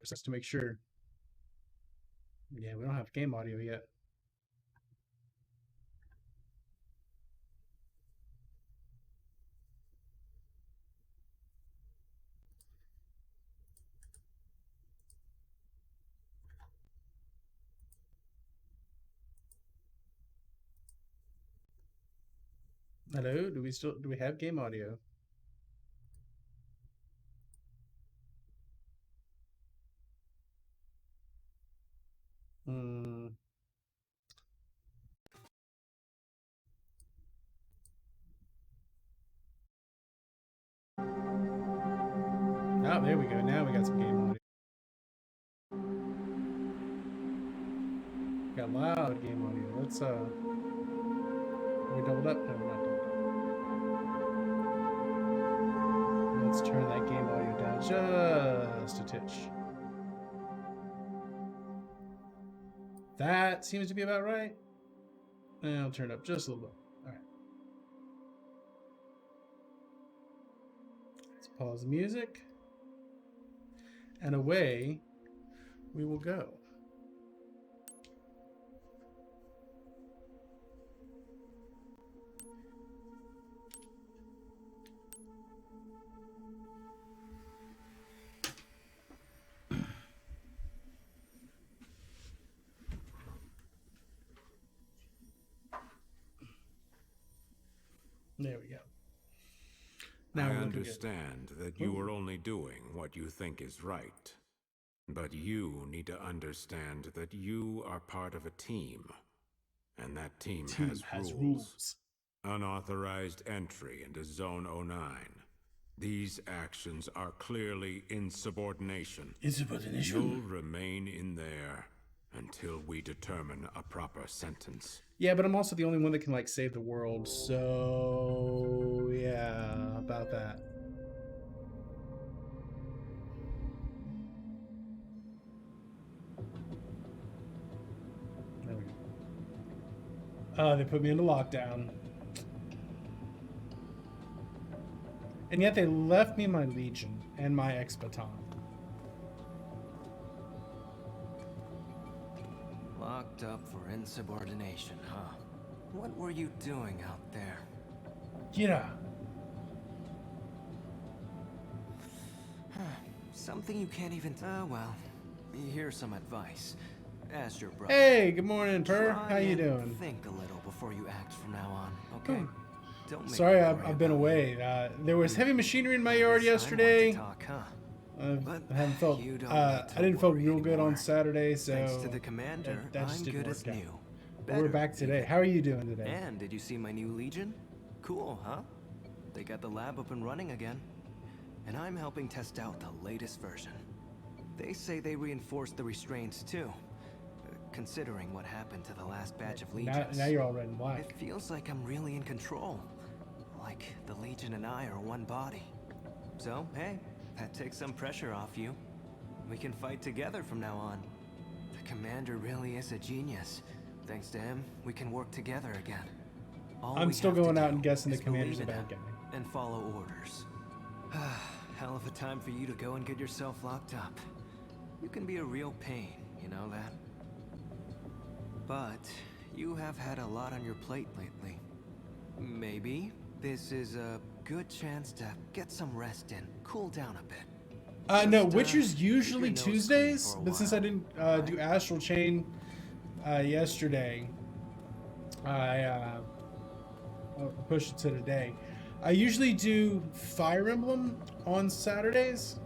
just to make sure. Yeah, we don't have game audio yet. Hello, do we have game audio? Hmm. Oh, there we go. Now we got some game audio. Got loud game audio. Let's are we doubled up? No, we're not doubled up. Let's turn that game audio down just a titch. That seems to be about right. And I'll turn it up just a little bit. All right. Let's pause the music. And away we will go. There we go. Now I understand that you are only doing what you think is right. But you need to understand that you are part of a team. And that team has rules. Unauthorized entry into Zone 09. These actions are clearly insubordination. Insubordination? You'll remain in there until we determine a proper sentence. Yeah, but I'm also the only one that can, like, save the world, so... yeah, about that. There we go. They put me into lockdown. And yet they left me my Legion and my X-Baton. Locked up for insubordination, huh? What were you doing out there? Yeah. Something you can't even... well, here's some advice. As your brother. Hey, good morning, Per. How you doing? Think a little before you act from now on, okay? Don't make Sorry, I've been away. There was heavy machinery in my yard yesterday. I haven't felt. I didn't feel real good on Saturday, so Thanks to the commander, that just I'm didn't good as work out. new. But we're back today. How are you doing today? And did you see my new Legion? Cool, huh? They got the lab up and running again. And I'm helping test out the latest version. They say they reinforced the restraints too. Considering what happened to the last batch of Legions. Now you're all red and black. It feels like I'm really in control. Like the Legion and I are one body. So, hey, that takes some pressure off you. We can fight together from now on. The commander really is a genius. Thanks to him, we can work together again. I'm still going out and guessing the commander's a bad guy. And follow orders. Hell of a time for you to go and get yourself locked up. You can be a real pain, you know that? But you have had a lot on your plate lately. Maybe this is a good chance to get some rest in, cool down a bit. No, Witcher's usually Tuesdays, but since I didn't do Astral Chain yesterday, I pushed it to today. I usually do Fire Emblem on Saturdays.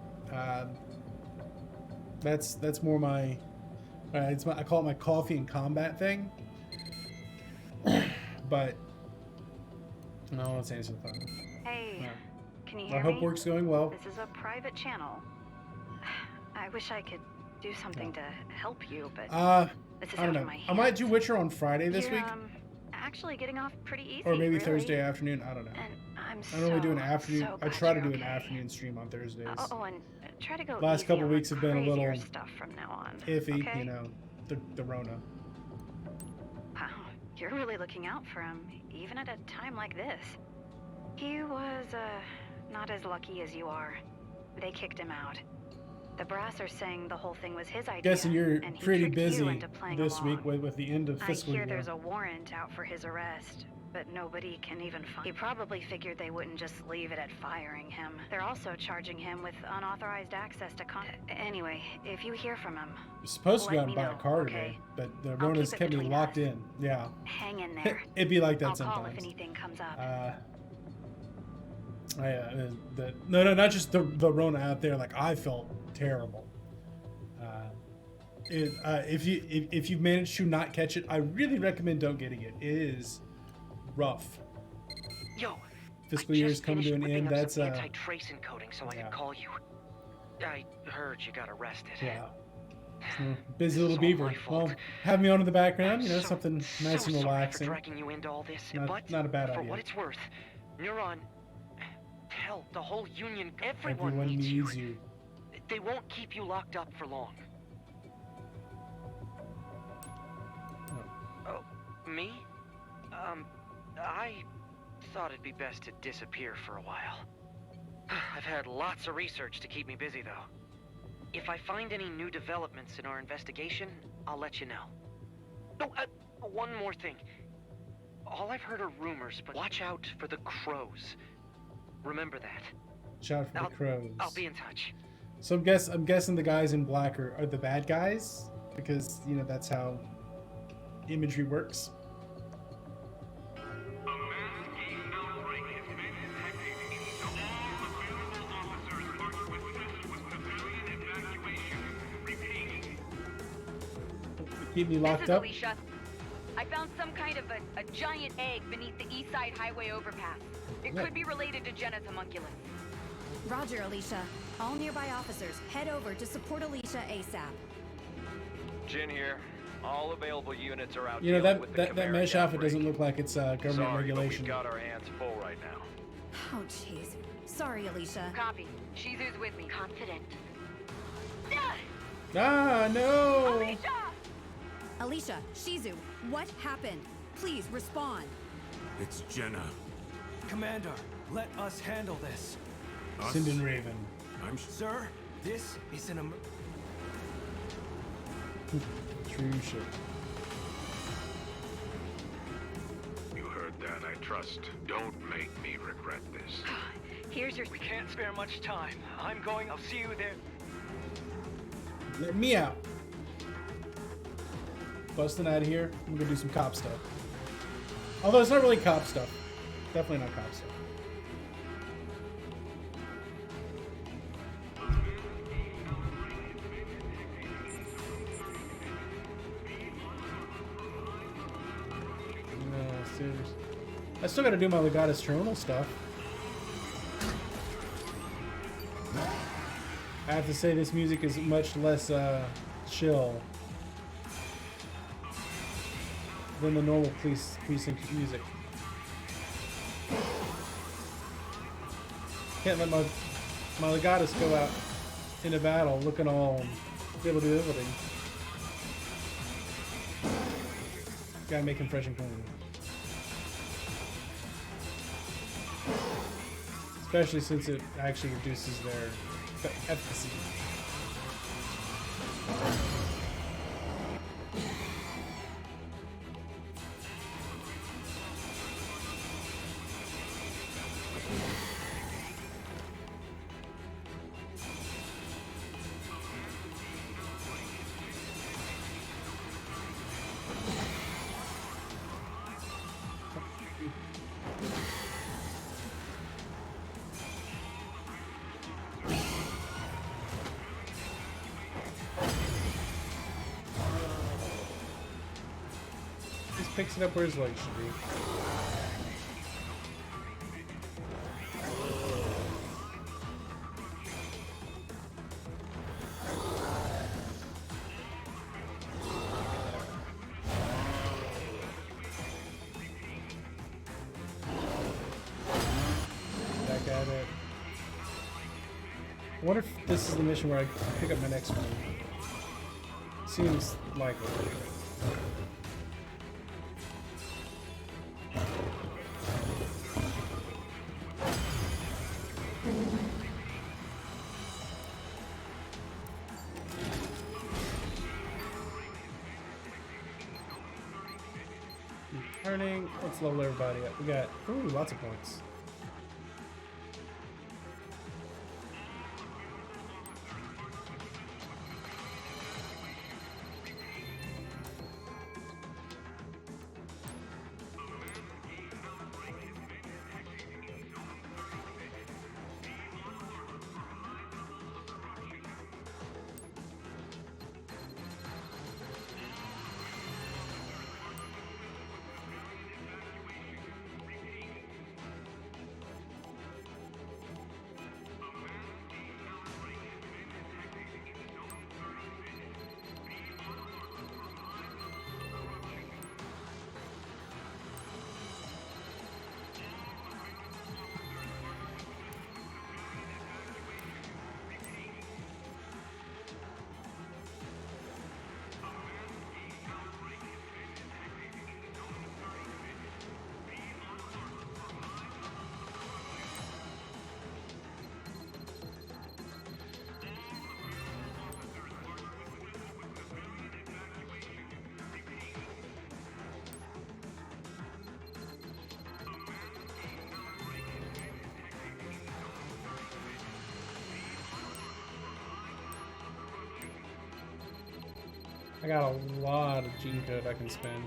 That's more my, I call it my coffee and combat thing. But no, I won't say anything fun. Hey, can you hear me? I hope work's going well. This is a private channel. I wish I could do something to help you, but this is I don't know. I might do Witcher on Friday this week. Actually getting off pretty easy. Or maybe really. Thursday afternoon. I don't know. And I normally do an afternoon. I try to do an afternoon stream on Thursdays. And try to go. Last couple weeks have been a little stuff from now on. iffy, okay? you know, the Rona. Wow, you're really looking out for him, even at a time like this. He was not as lucky as you are. They kicked him out. The brass are saying the whole thing was his idea. Guessing you're and he pretty tricked you busy into playing this along. week with the end of fiscal I hear year. there's a warrant out for his arrest, but nobody can even find. He probably figured they wouldn't just leave it at firing him. They're also charging him with unauthorized access to Anyway, if you hear from him, You're supposed to go let out and me buy a know, car okay? today, but the I'll Rona's keep it kept me between locked us. in. Yeah. Hang in there. It'd be like that I'll sometimes. call if anything comes up. No, not just the Rona out there. Like, I felt terrible. If you've managed to not catch it, I really recommend don't getting it. It is rough. Yo, Fiscal year is coming to an end. That's anti-trace encoding so I could call you. I heard you got arrested. Yeah. Busy little It's all beaver. my fault. Well, have me on in the background. I'm You know, so- something so nice and sorry relaxing. for dragging you into all this, Not but a bad for idea. what it's worth, Neuron, hell, the whole Union, everyone Everyone needs needs you. you. They won't keep you locked up for long. Oh, me? I thought it'd be best to disappear for a while. I've had lots of research to keep me busy, though. If I find any new developments in our investigation, I'll let you know. Oh, one more thing. All I've heard are rumors, but watch out for the crows. Remember that. Watch out for the crows. I'll be in touch. So I'm guessing the guys in black are the bad guys, because you know that's how imagery works. Keep me locked up. This is Alicia. I found some kind of a giant egg beneath the East Side Highway overpass. It could be related to Jenna's homunculus. Roger, Alicia. All nearby officers, head over to support Alicia ASAP. Jin here. All available units are out. You know dealing with the that Chimeric mesh outfit outbreak. doesn't look like it's government Sorry, regulation. But we've got our hands full right now. Oh, jeez. Sorry, Alicia. Copy. Shizu's with me. Confident. Ah, no! Alicia! Alicia, Shizu, what happened? Please respond. It's Jenna. Commander, let us handle this. Us? Sinden Raven. I'm Sir, this is an True shit. You heard that, I trust. Don't make me regret this. Here's your. We can't spare much time. I'm going. I'll see you there. Let me out. Busting out of here. I'm gonna do some cop stuff. Although it's not really cop stuff. Definitely not cop stuff. No, seriously. I still gotta do my Legatus Terminal stuff. I have to say this music is much less chill than the normal precinct music. Can't let my Legatus go out into battle looking all diddle-diddle-ding. Gotta make him fresh and clean. Especially since it actually reduces their efficacy. Just picks it up where his legs should be. Back at it. I wonder if this is the mission where I pick up my next one. Seems likely. Earning. Let's level everybody up. We got lots of points. I got a lot of gene code I can spend.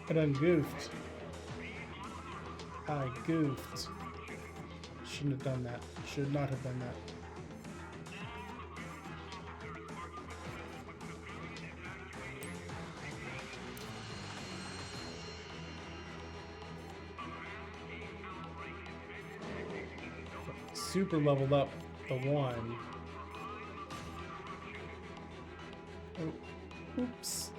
I done goofed. I goofed. Shouldn't have done that. Should not have done that. Super leveled up the one. Oh, oops.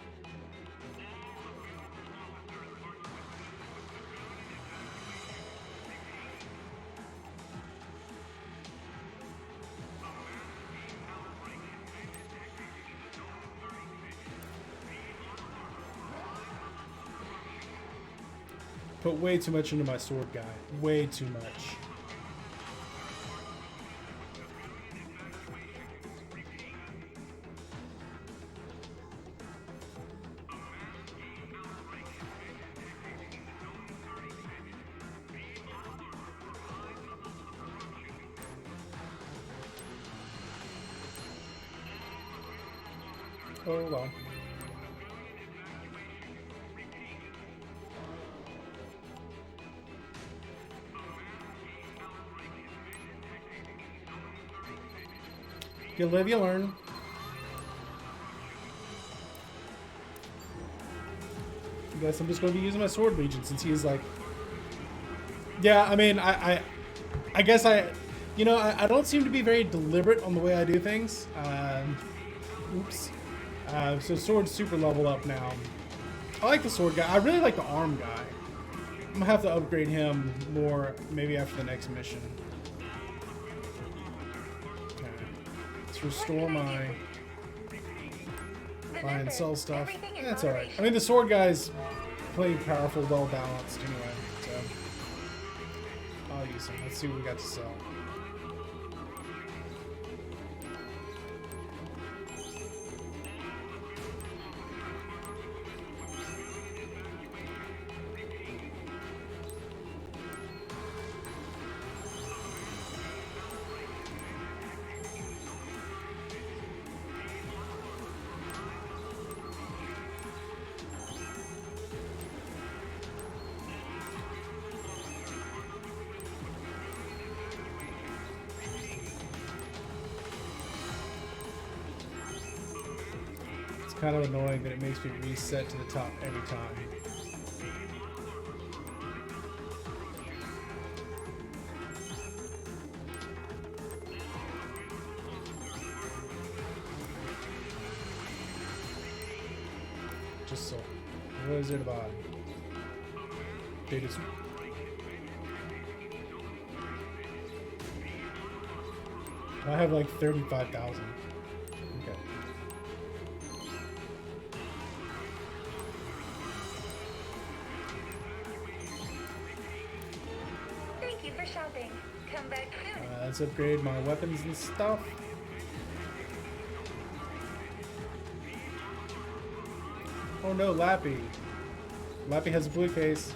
Put way too much into my sword guy. Way too much. Hold on. You live, you learn. I guess I'm just going to be using my sword legion since he's like, yeah. I mean, I guess you know, I don't seem to be very deliberate on the way I do things. Oops. So sword's super level up now. I like the sword guy. I really like the arm guy. I'm gonna have to upgrade him more maybe after the next mission. Restore my buy and sell stuff. That's alright. I mean, the sword guy's plenty powerful, well balanced anyway, so I'll use him. Let's see what we got to sell. Kind of annoying that it makes me reset to the top every time. Just so. What is it about? Data suit. I have like 35,000. Okay. Thank you for shopping. Come back soon. Let's upgrade my weapons and stuff. Oh no, Lappy. Lappy has a blue case.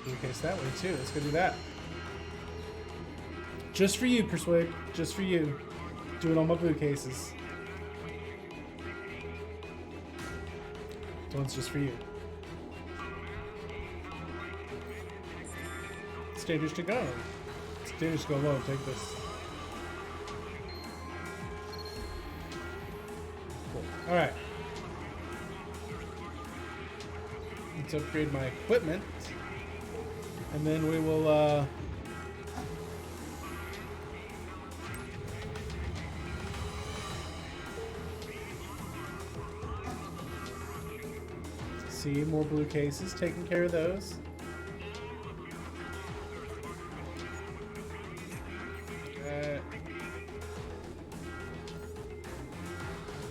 Blue case that way too. Let's go do that. Just for you, Persuade. Just for you. Doing all my blue cases. This one's just for you. It's dangerous to go. It's dangerous to go low. Take this. Cool. Alright. Let's upgrade my equipment. And then we will, see more blue cases, taking care of those.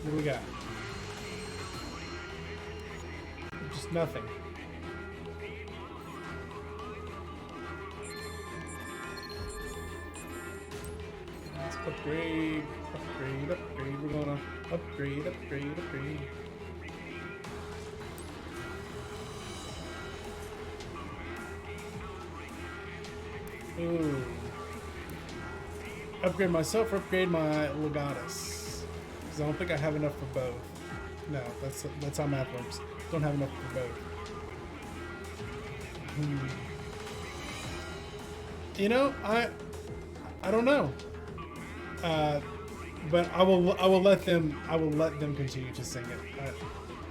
What do we got? Just nothing. Let's upgrade, upgrade, upgrade. We're gonna upgrade, upgrade, upgrade. Ooh. Upgrade myself or upgrade my Legatus? Because I don't think I have enough for both. No, that's how math works. Don't have enough for both. You know, I don't know. But I will let them continue to sing it.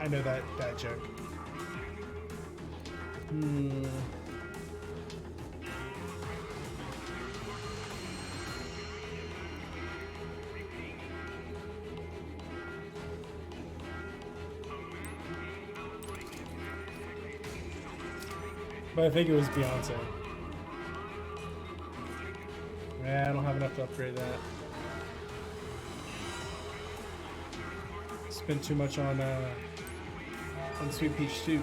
I know that joke. But I think it was Beyonce. Yeah, I don't have enough to upgrade that. Spent too much on Sweet Peach Soup.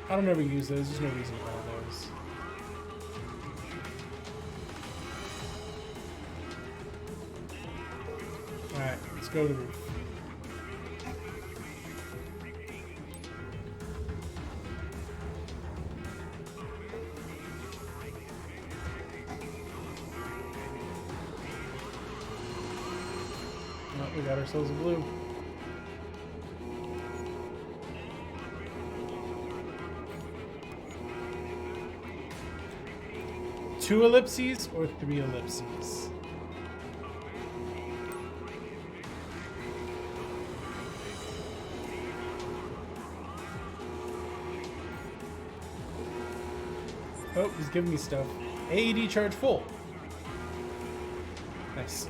I don't ever use those. There's no reason to buy those. Alright, let's go to the roof. Oh, we got ourselves a blue. Two ellipses or three ellipses? Oh, he's giving me stuff. AED charge full. Nice.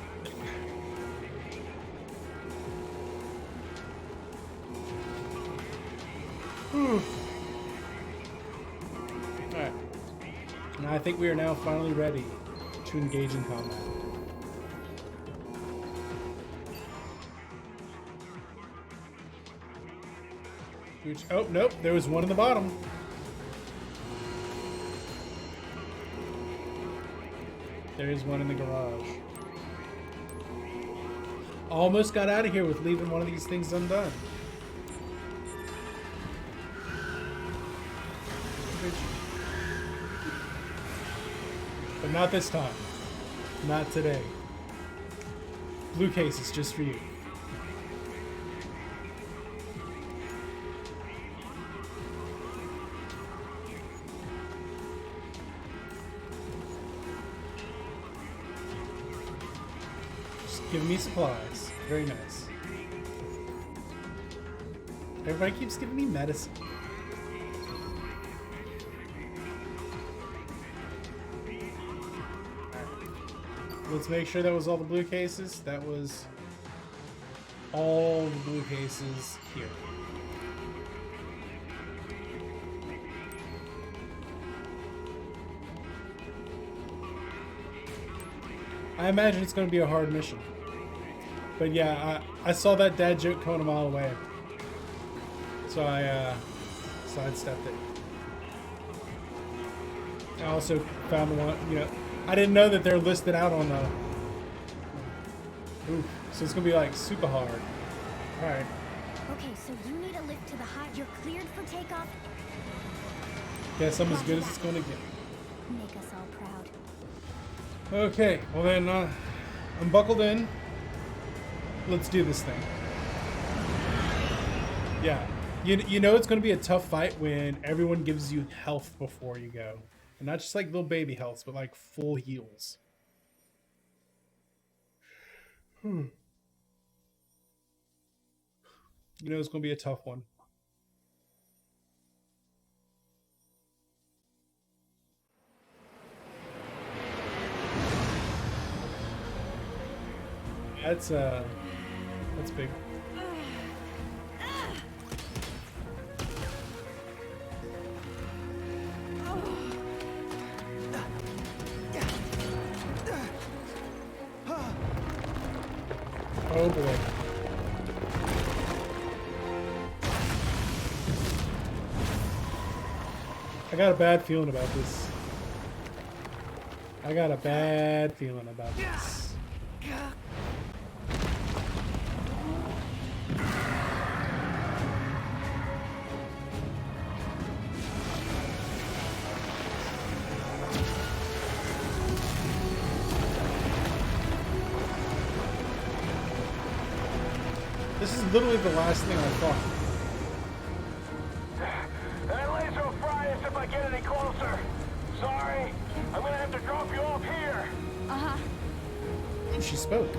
Alright. Now I think we are now finally ready to engage in combat. Which, oh, nope, there was one in the bottom. There is one in the garage. Almost got out of here with leaving one of these things undone. But not this time. Not today. Blue case is just for you. Giving me supplies. Very nice. Everybody keeps giving me medicine. Let's make sure that was all the blue cases. That was all the blue cases here. I imagine it's going to be a hard mission. But yeah, I saw that dad joke coming a mile away. So I sidestepped it. I also found the one, you know, I didn't know that they're listed out on the... Ooh, so it's going to be like super hard. Alright. Okay, so you need a lift to the high. You're cleared for takeoff. Guess I'm as good as it's going to get. Make us all proud. Okay, well then, I'm buckled in. Let's do this thing. Yeah, you know it's going to be a tough fight when everyone gives you health before you go. And not just like little baby healths, but like full heals. You know it's going to be a tough one. That's big. Oh boy. I got a bad feeling about this. I got a bad feeling about this. This is literally the last thing I thought. That laser will fry us if I get any closer. Sorry, I'm gonna have to drop you off here. Uh-huh. Oh, she spoke.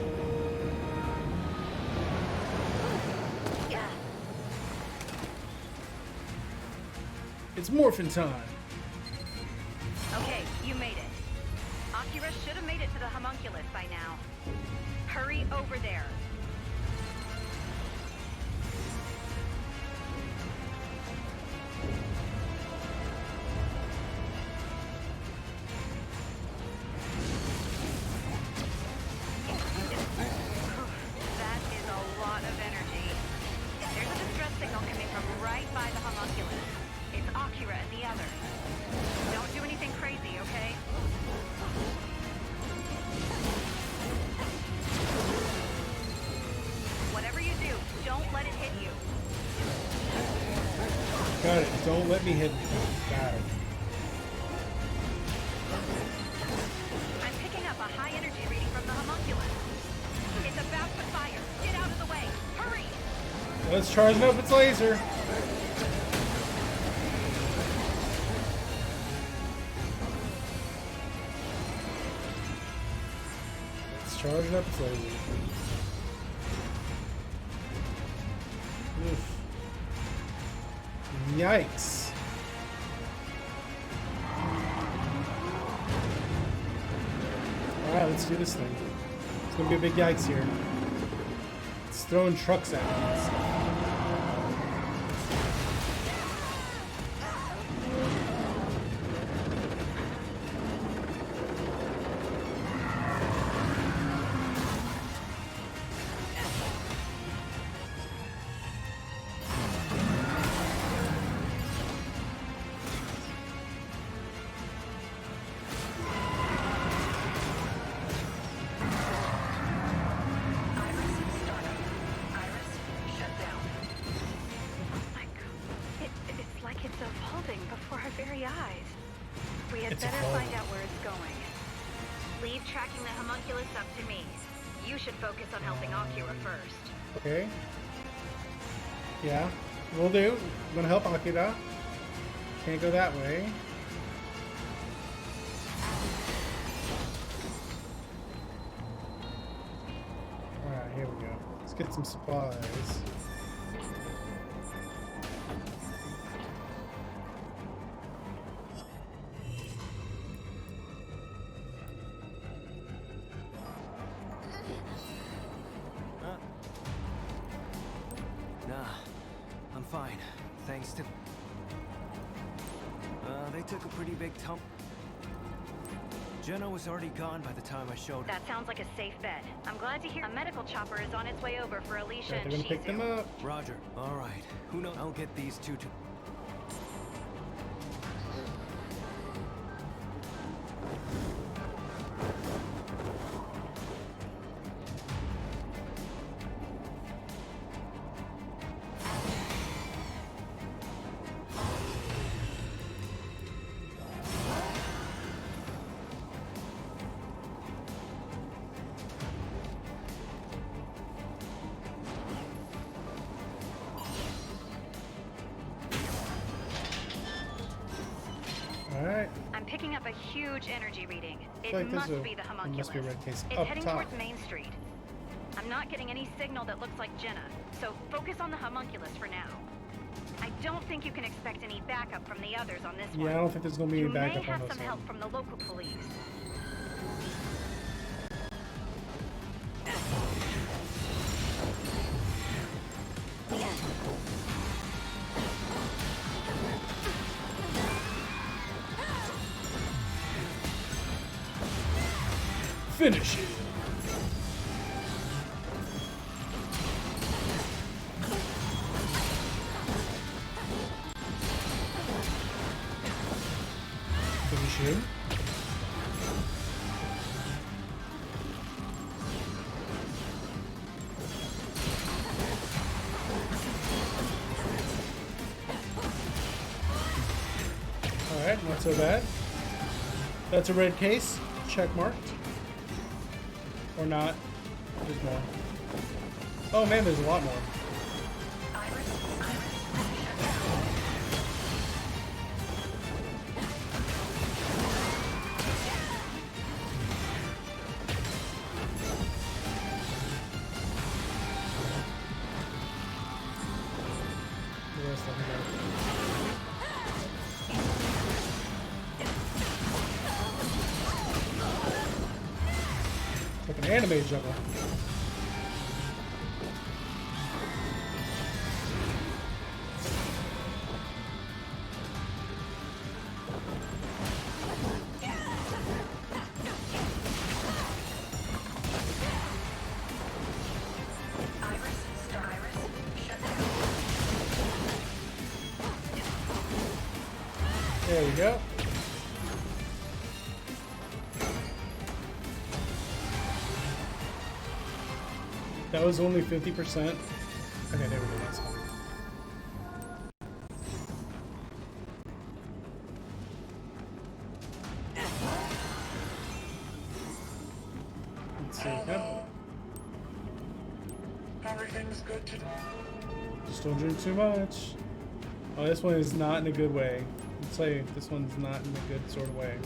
It's morphin' time. Okay, you made it. Akira should have made it to the homunculus by now. Hurry over there. That is a lot of energy. There's a distress signal coming from right by the homunculus. It's Akira and the other. Don't do anything crazy, okay? Whatever you do, don't let it hit you. Got it. Don't let me hit you. Got it. I'm picking up a high energy reading from the homunculus. It's about to fire. Get out of the way. Hurry! Let's charge up its laser. Let's charge up its laser. Oof. Yikes. Alright, let's do this thing. It's gonna be a big yikes here. It's throwing trucks at me and stuff. It's like it's evolving before our very eyes. We had It's better evolving. find out where it's going. Leave tracking the homunculus up to me. You should focus on helping Akira first. Okay. Yeah, we'll do. I'm gonna help Akira. Can't go that way. Let's get some supplies. Nah, I'm fine. Thanks to... they took a pretty big tump. Jenna was already gone by the time I showed her. That sounds like a safe bet. I'm glad to hear a medical chopper is on its way over for Alicia They're and gonna pick them up. Roger. All right. Who knows? I'll get these two to... Alright. I'm picking up a huge energy reading. It Like must there's be the it homunculus. must be a red case It's up heading top. towards Main Street. I'm not getting any signal that looks like Jenna, so focus on the homunculus for now. I don't think you can expect any backup from the others on this one. Yeah, I don't think there's gonna be any You may backup on have this some one. help from the local police. Finish it. Finish him. Alright, not so bad. That's a red case. Check marked. Or not. There's more. Oh man, there's a lot more. The rest of them go. Like an anime juggle. There we go. That was only 50%. Okay, there we go. That's fine. Let's see. Yep. Everything's good today. Just don't drink too much. Oh, this one is not in a good way. Let's say this one's not in a good sort of way.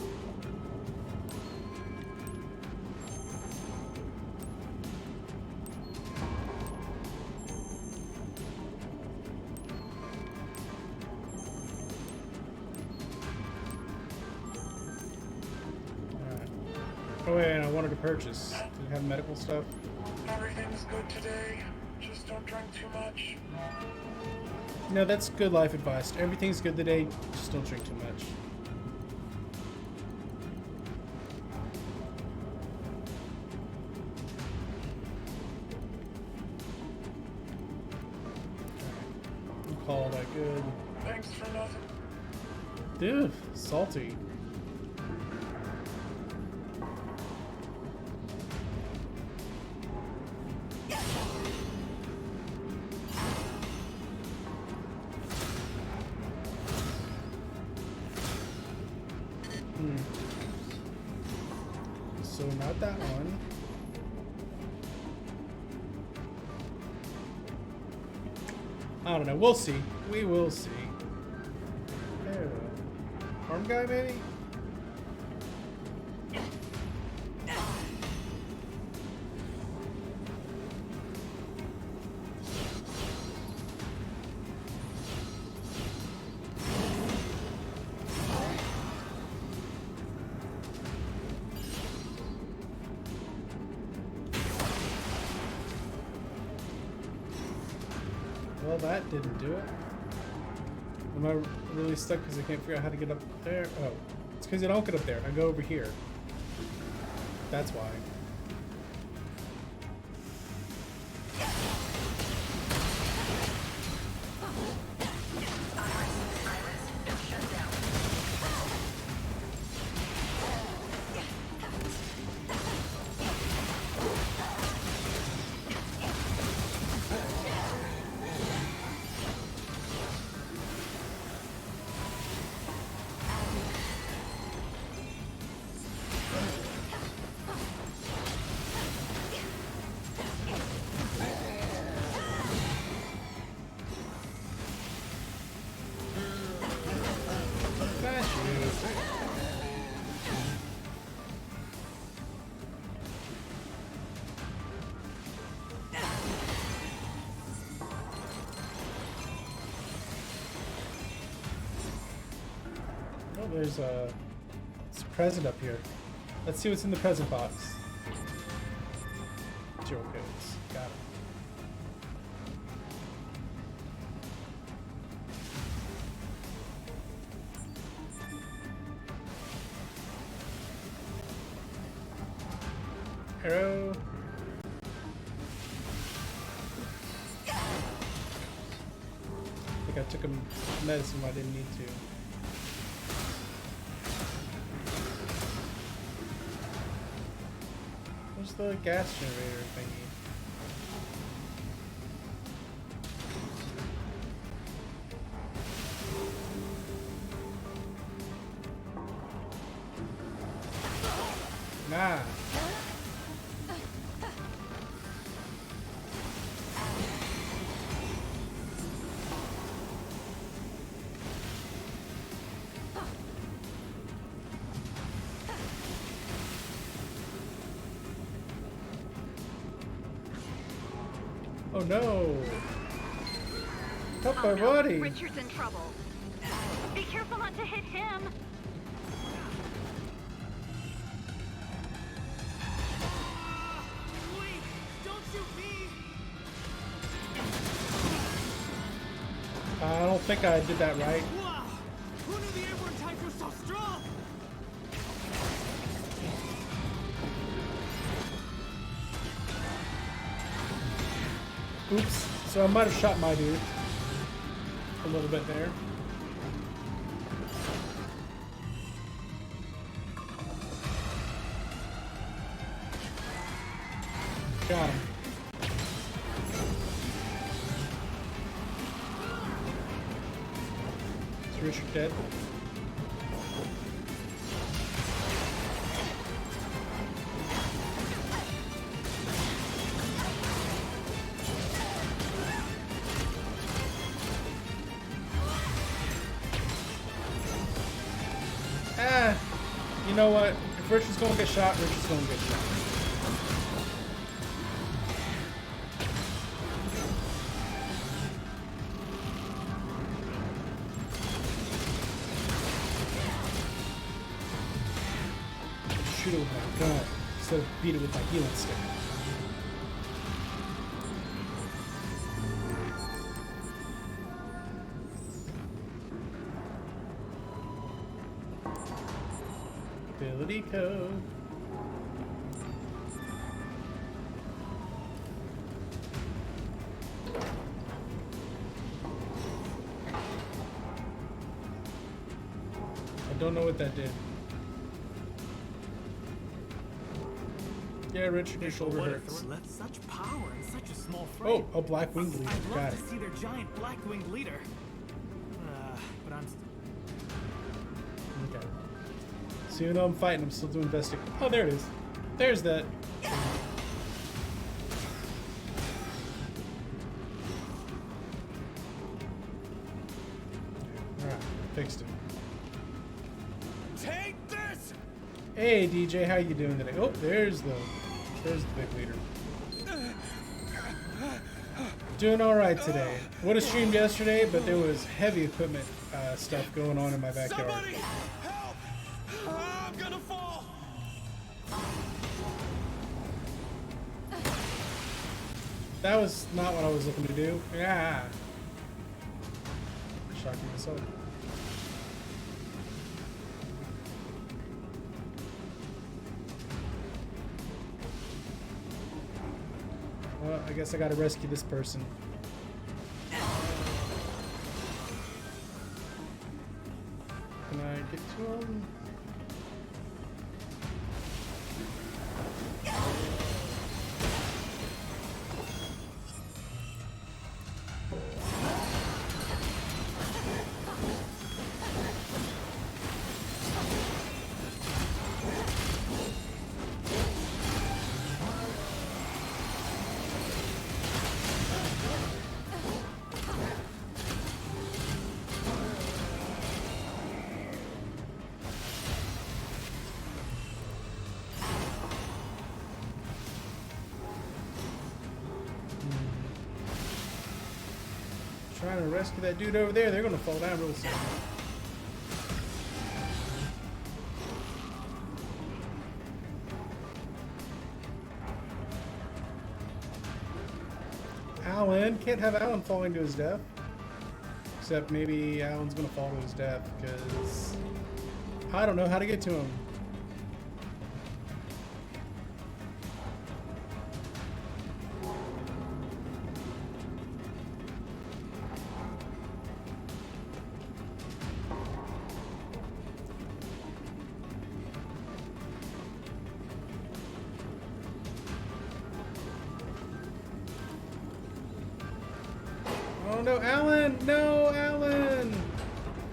Alright. Oh wait, and I wanted to purchase. Did it have medical stuff? Everything's good today. Just don't drink too much. No, that's good life advice. Everything's good today, just don't drink too much. We'll call that good. Thanks for nothing. Dude, salty. So not that one. I don't know. We'll see. We will see. There. Arm guy, maybe? Well, that didn't do it. Am I really stuck because I can't figure out how to get up there? Oh, it's because I don't get up there. I go over here. That's why. There's a present up here. Let's see what's in the present box. Joe codes. Got it. Arrow. I think I took a medicine when I didn't need to. The gas generator thingy. Nah. Oh no! Help my buddy! Richard's in trouble. Be careful not to hit him. Wait! Don't shoot me! I don't think I did that right. Wow! Who knew the airborne type was so strong? Oops. So I might have shot my dude a little bit there. Got him. Is Richard dead? You know what? If Richard's gonna get shot, Richard's gonna get shot. Shoot it with my gun instead of beat it with my healing stick. Ability code. I don't know what that did. Yeah, Richard, your shoulder hurts. Left such power in such a small frame. Oh, a black winged leader. I'd Got love it. to see their giant black winged leader. But I'm. Okay. So even though I'm fighting, I'm still doing investigation. Oh, there it is. There's that. Alright, fixed it. Take this! Hey DJ, how you doing today? Oh, there's the big leader. Doing alright today. Would have streamed yesterday, but there was heavy equipment stuff going on in my backyard. Somebody help! I'm gonna fall! That was not what I was looking to do. Yeah. shocking myself. Well, I guess I gotta rescue this person. Can I get to him? Trying to rescue that dude over there. They're gonna fall down real soon. Alan, can't have Alan falling to his death. Except maybe Alan's gonna fall to his death because I don't know how to get to him. Oh no, Alan! No, Alan!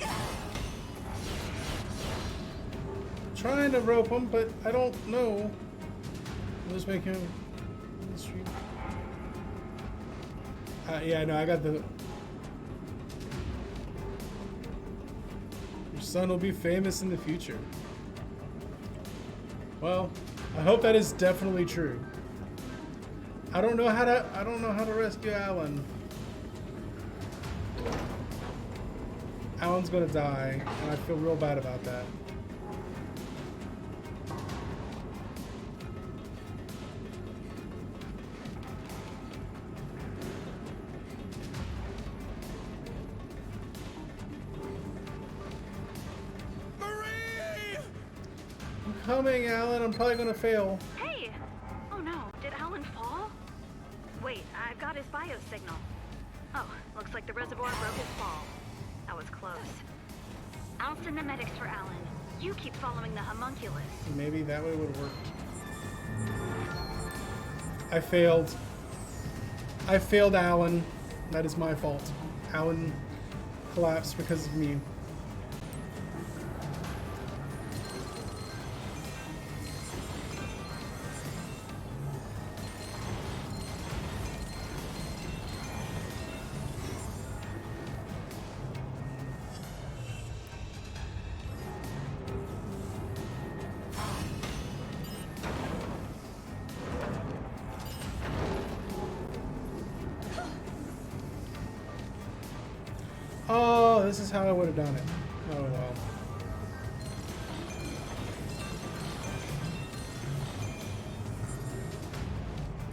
I'm trying to rope him, but I don't know. I'll just make him. Yeah, no, I got the. Your son will be famous in the future. Well, I hope that is definitely true. I don't know how to rescue Alan. Alan's gonna die, and I feel real bad about that. Marie! I'm coming, Alan. I'm probably gonna fail. Hey! Oh no, did Alan fall? Wait, I've got his bio signal. Oh, looks like the reservoir broke his fall. That was close. I'll send the medics for Alan. You keep following the homunculus. Maybe that way would have worked. I failed. I failed Alan. That is my fault. Alan collapsed because of me. Oh, this is how I would have done it. Oh well.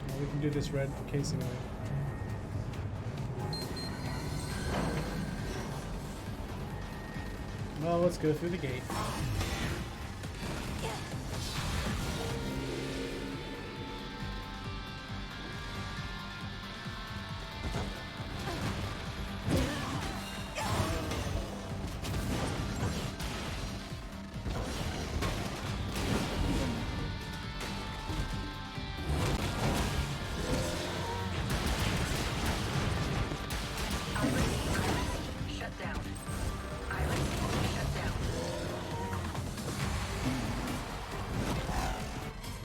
Well, we can do this red casing on it. Well, let's go through the gate.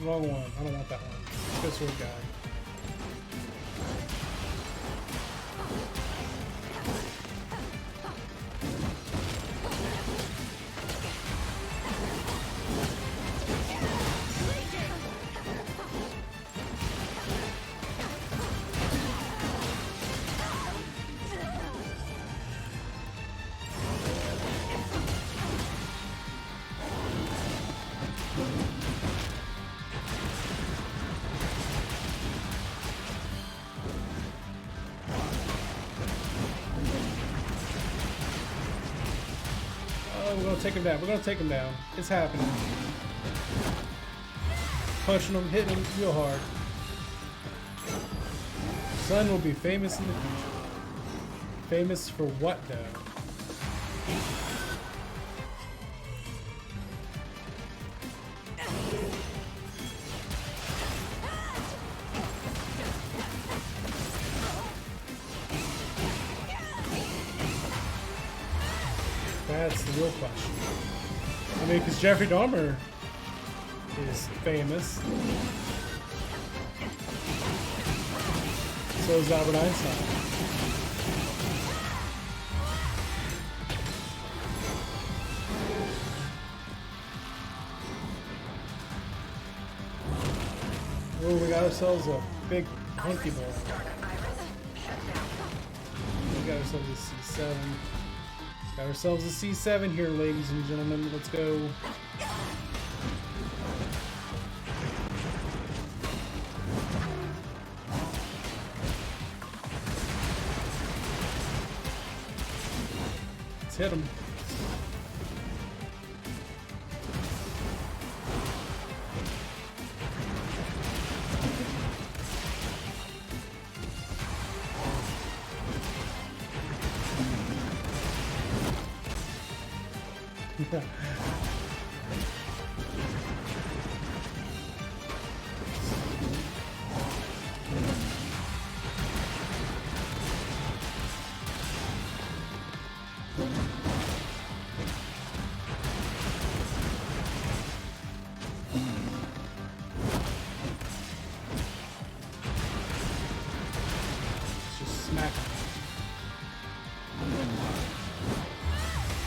Wrong one. I don't want that one. Let's go sword guy. gonna take him down. We're gonna take him down. It's happening. Punching him, hitting him real hard. Son will be famous in the future. Famous for what, though? That's the real question. I mean, because Jeffrey Dahmer is famous. So is Albert Einstein. Oh, we got ourselves a big hunky ball. We got ourselves a C7. Got ourselves a C7 here, ladies and gentlemen. Let's go. Let's hit him. Just smack him.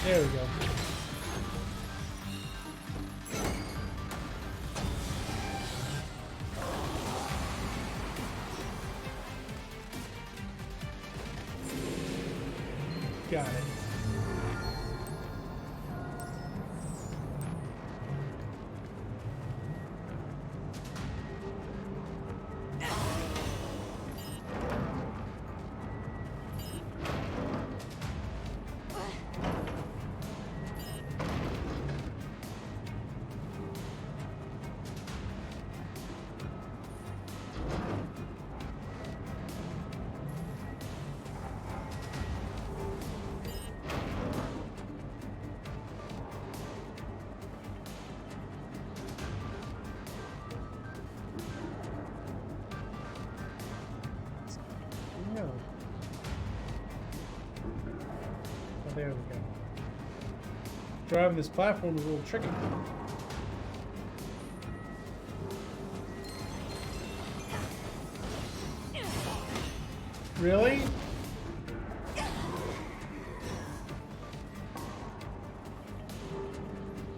There we go. Got it. Oh, there we go. Driving this platform is a little tricky. Really?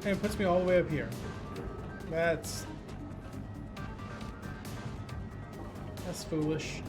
And it puts me all the way up here. That's foolish.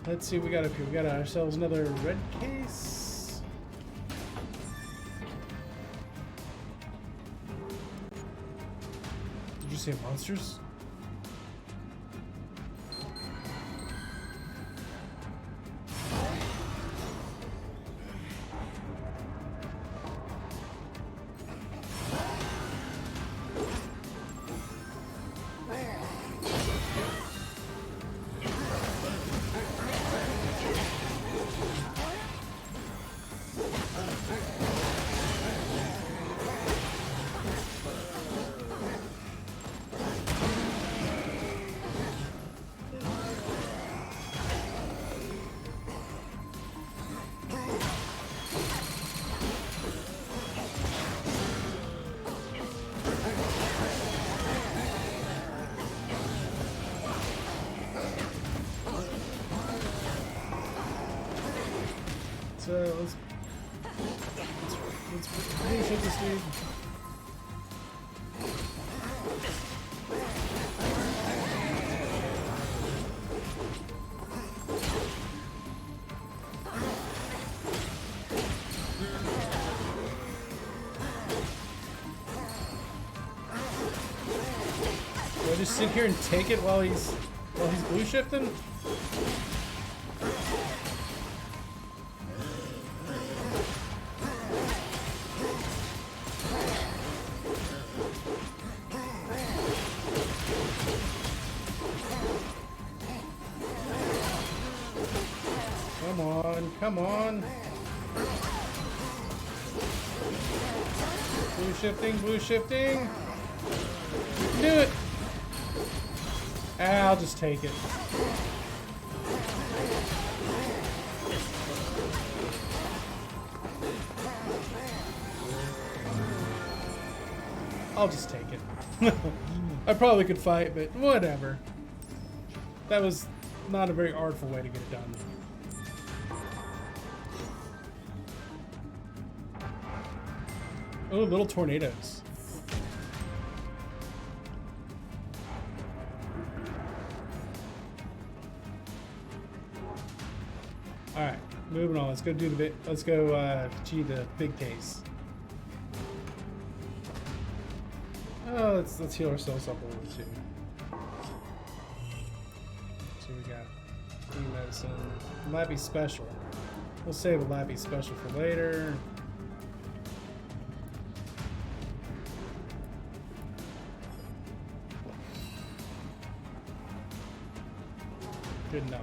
Let's see what we got up here. We got ourselves another red case. Did you say monsters? Let's hit this dude. Do I just sit here and take it while he's blue shifting? Come on. Blue shifting, blue shifting. Do it. I'll just take it. I'll just take it. I probably could fight, but whatever. That was not a very artful way to get it done. Oh, little tornadoes. All right, moving on. Let's go do the bit. Let's go achieve the big case. Oh, let's heal ourselves up a little too. So we got green medicine, Lappy special. We'll save a Lappy special for later. Good enough.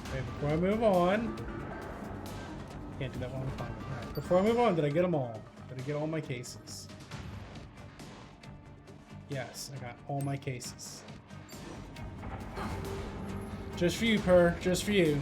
Okay, before I move on, can't do that while I'm climbing. Right, before I move on, did I get them all? Did I get all my cases? Yes, I got all my cases. Just for you, Per. Just for you.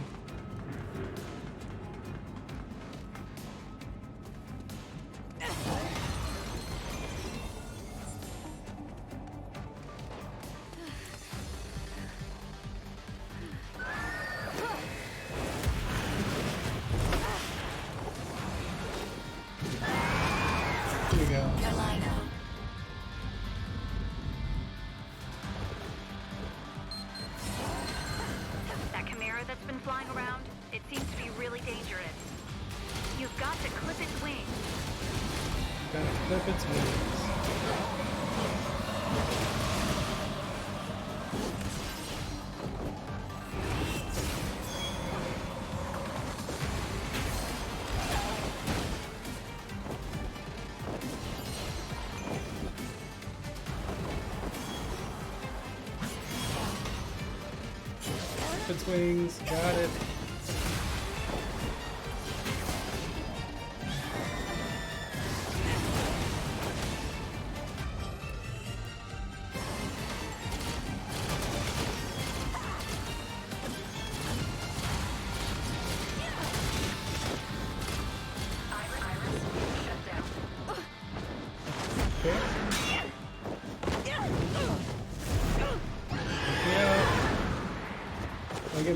Its wings, got it.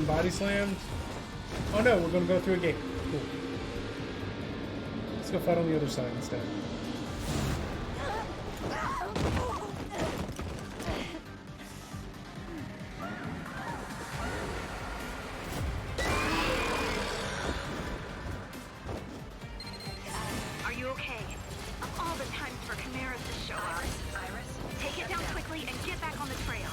Body slammed. Oh no, we're gonna go through a gate. Cool. Let's go fight on the other side instead. Are you okay? Of all the times for chimeras to show up, Iris, take it down quickly and get back on the trail.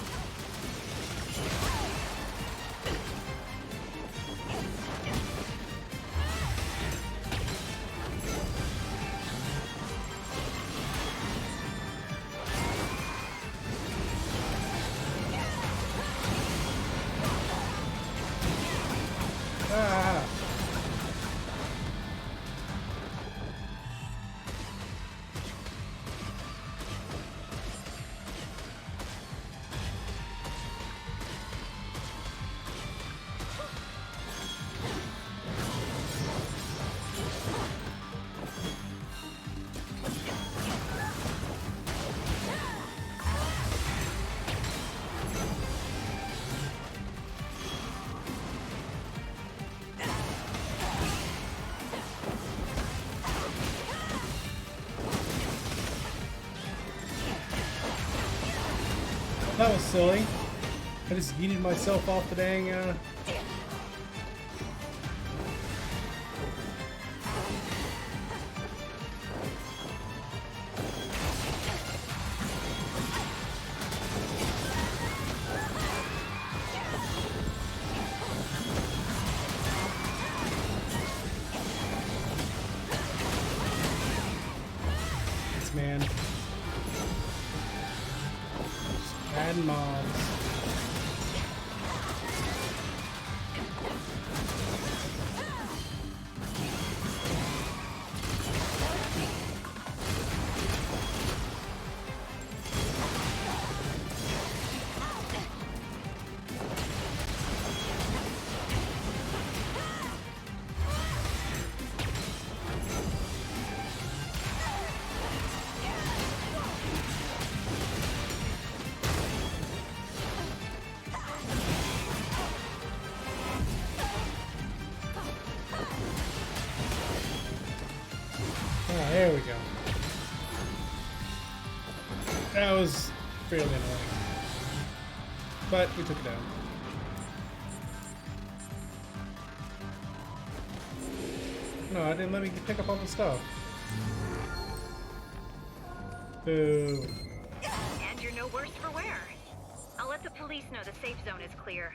that was silly. I just yeeted myself off the dang, man. Just adding mobs. There we go. That was fairly annoying. But we took it down. No, I didn't let me pick up all the stuff. Boo. And you're no worse for wear. I'll let the police know the safe zone is clear.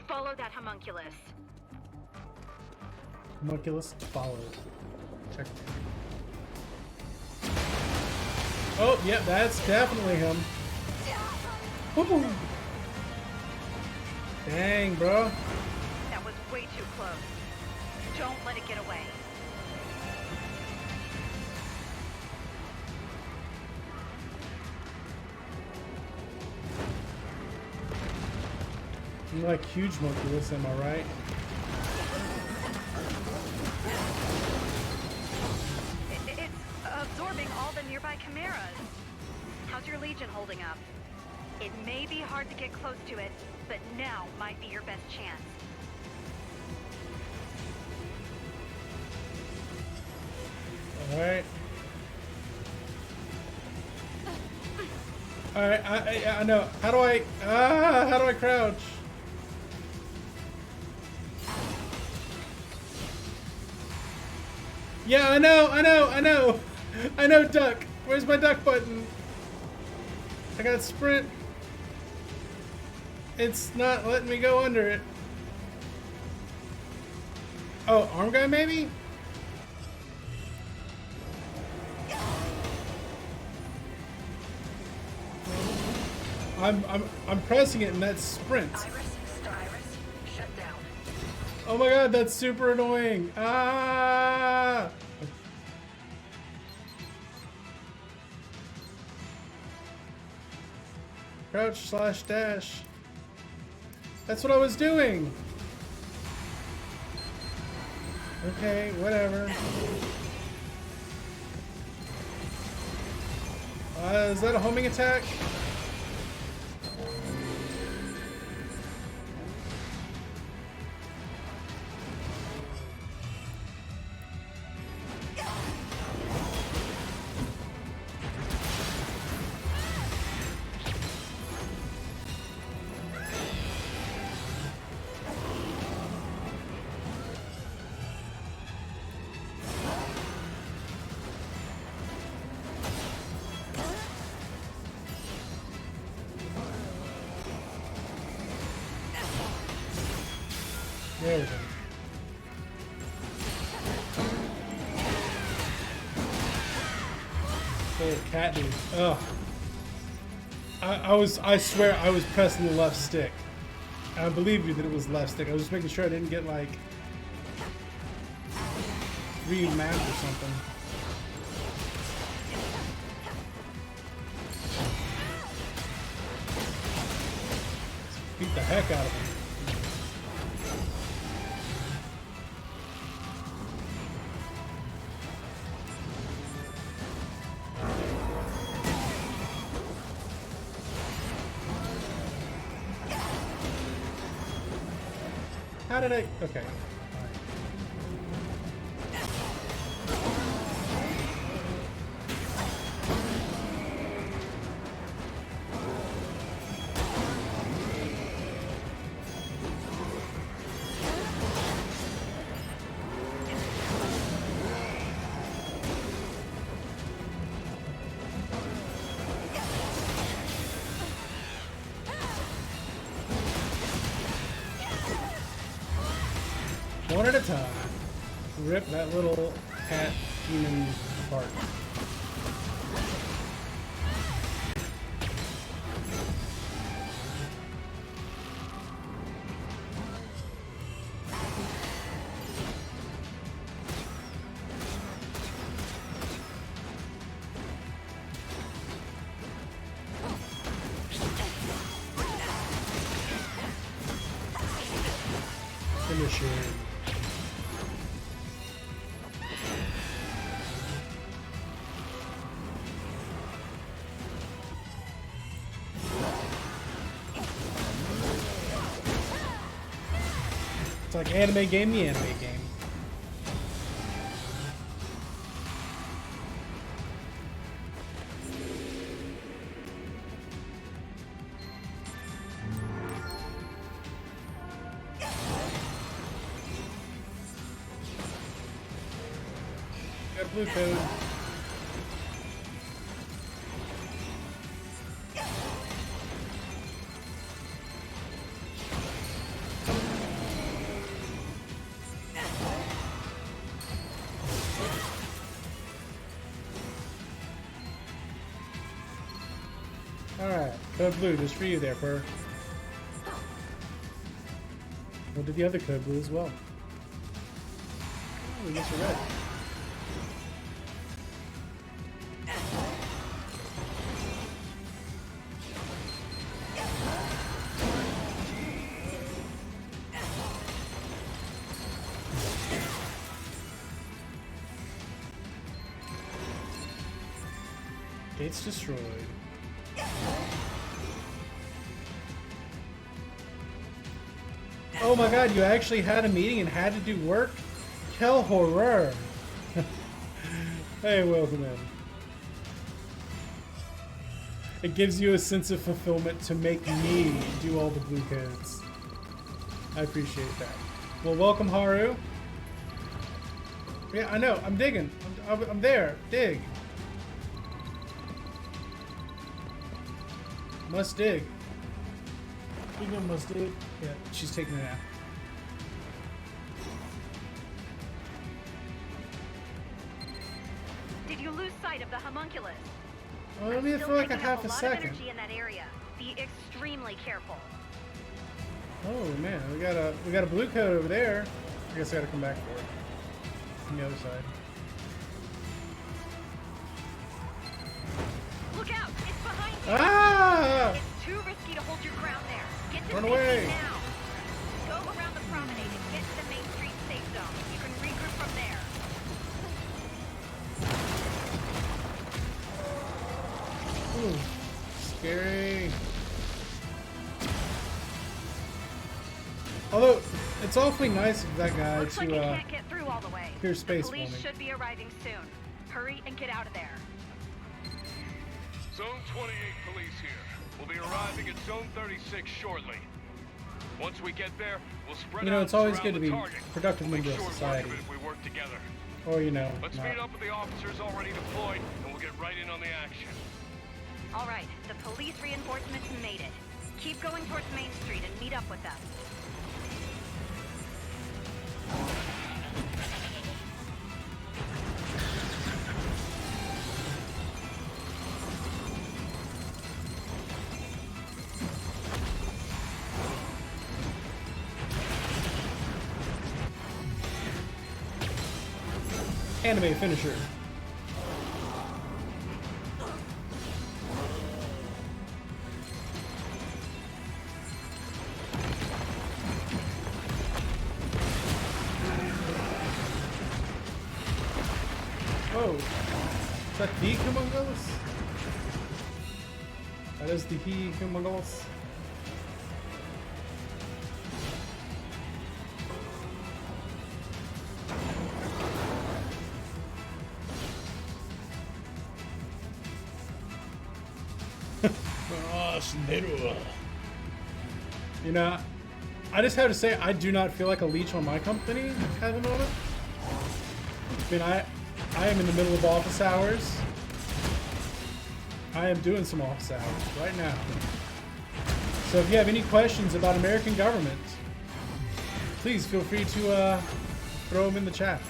Follow that homunculus. Homunculus followed. Check. Oh, yeah, that's definitely him. Woo. Dang, bro. That was way too close. Don't let it get away. You like huge homunculus, am I right? Absorbing all the nearby chimeras. How's your Legion holding up? It may be hard to get close to it, but now might be your best chance. Alright. Alright, I know. How do I crouch? Yeah, I know, duck. Where's my duck button? I got sprint. It's not letting me go under it. Oh, arm guy maybe? I'm pressing it and that's sprint. Iris, shut down. Oh my god, that's super annoying. Ah! Crouch / dash. That's what I was doing. Okay, whatever. Is that a homing attack? There we go. Oh, cat dude. Ugh. I swear I was pressing the left stick. I believe you that it was left stick. I was just making sure I didn't get like remapped or something. Beat the heck out of him. How did I? Okay. One at a time. Rip that little cat demon apart. Finish him. It's like anime game, the anime game. Got a blue code. Alright, code blue, just for you there, Purr. What did the other code blue as well? Oh, we get a red. Gates destroyed. Oh my god, you actually had a meeting and had to do work? Quel horror! Hey, welcome in. It gives you a sense of fulfillment to make me do all the blue codes. I appreciate that. Well, welcome, Haru. Yeah, I know. I'm digging. I'm there. Dig. Must dig. Speaking of must dig. Yeah, she's taking a nap. Did you lose sight of the homunculus? Only for like a half a second. Energy in that area. Be extremely careful. Oh man, we got a blue code over there. I guess I gotta come back for it. On the other side. Look out! It's behind you! Ah! It's too risky to hold your ground there. Get to Run safety away! now. Go around the promenade and get to the Main Street safe zone. You can regroup from there. Ooh, scary. Although it's awfully nice of that guy Looks to like it can't get through all the way. clear space The police for me. should be arriving soon. Hurry and get out of there. Zone 28 police here. We'll be arriving at Zone 36 shortly. Once we get there, we'll spread out. You know, it's always surround good to the be target. a productive Make member of short society. work of it if we work together. Or, you know, Let's not. meet up with the officers already deployed, and we'll get right in on the action. All right, the police reinforcements made it. Keep going towards Main Street and meet up with them. Anime finisher. Oh, is that the Humongous? That is the Humongous. You know, I just have to say, I do not feel like a leech on my company at the moment. I mean, I am in the middle of office hours. I am doing some office hours right now. So if you have any questions about American government, please feel free to throw them in the chat.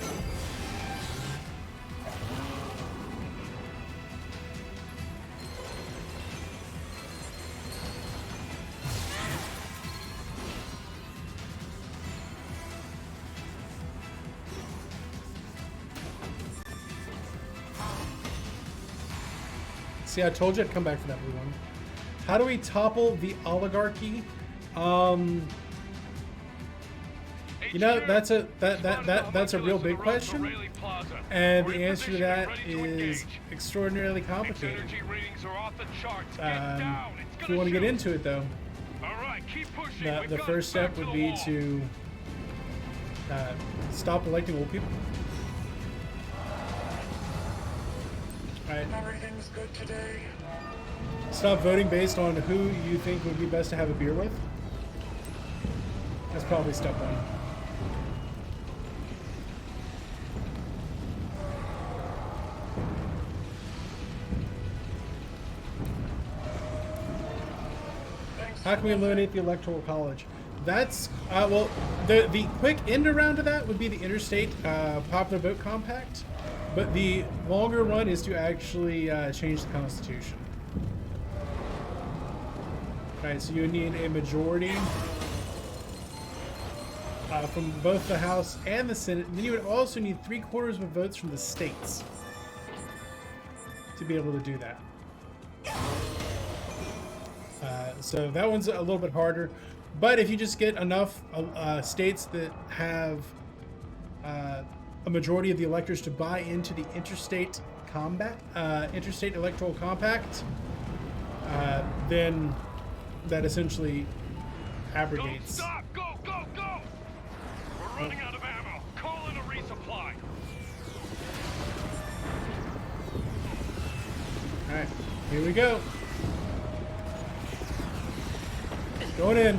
See, I told you I'd come back for that blue one. How do we topple the oligarchy? You know, that's a real big question, and the answer to that is extraordinarily complicated. If you want to get into it, though, the first step would be to stop electing old people. Right. Everything's good today. Stop voting based on who you think would be best to have a beer with. That's probably step one. How can we eliminate the Electoral College? That's, well, the quick end around to that would be the Interstate Popular Vote Compact. But the longer run is to actually change the Constitution. Right, so you would need a majority from both the House and the Senate. And then you would also need 3/4 of votes from the states to be able to do that. So that one's a little bit harder. But if you just get enough states that have a majority of the electors to buy into the interstate electoral compact, then that essentially abrogates. Don't stop! Go, go, go! We're running out of ammo. Call in a resupply. All right, here we go. Going in.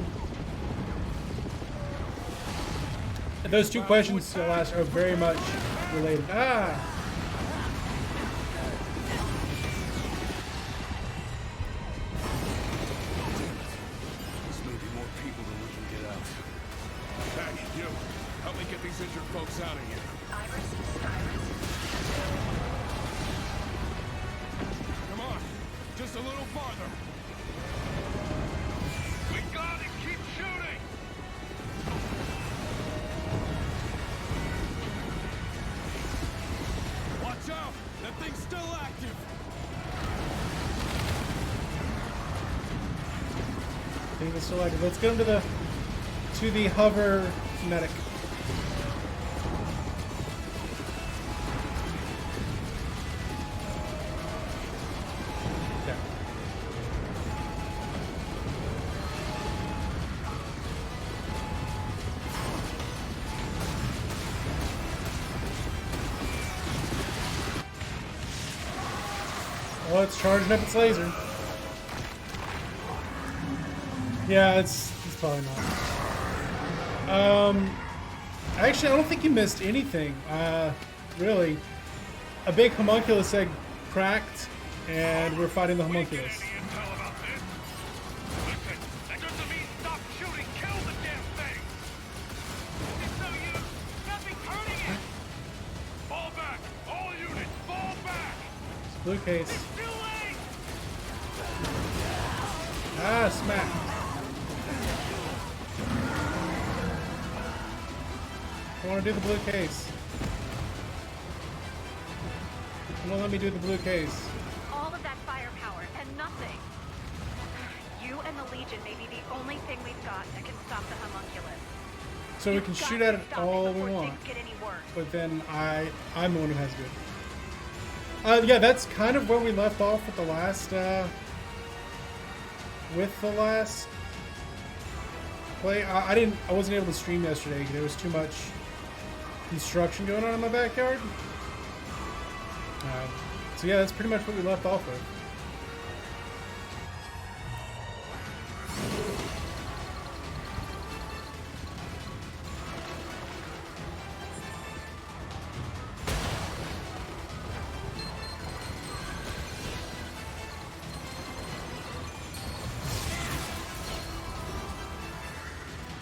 And those two questions last are very much related. Ah! This may be more people than we can get out. Hey, you. Help me get these injured folks out of here. Come on. Just a little farther. We got it! Keep shooting! Watch out! That thing's still active! I think it's still active. Let's get him to the hover medic. Okay. Oh, it's charging up its laser. Yeah, it's probably not. Actually, I don't think you missed anything. Really. A big homunculus egg cracked, and we're fighting the homunculus. Fall back! All units, fall back! Blue case. Ah, smack. I want to do the blue case. Come on, let me do the blue case. All of that firepower and nothing. You and the Legion may be the only thing we've got that can stop the homunculus. So we can shoot at it all we want. But then I'm the one who has good. Yeah, that's kind of where we left off with the last play. I wasn't able to stream yesterday because there was too much construction going on in my backyard. So yeah, that's pretty much what we left off with.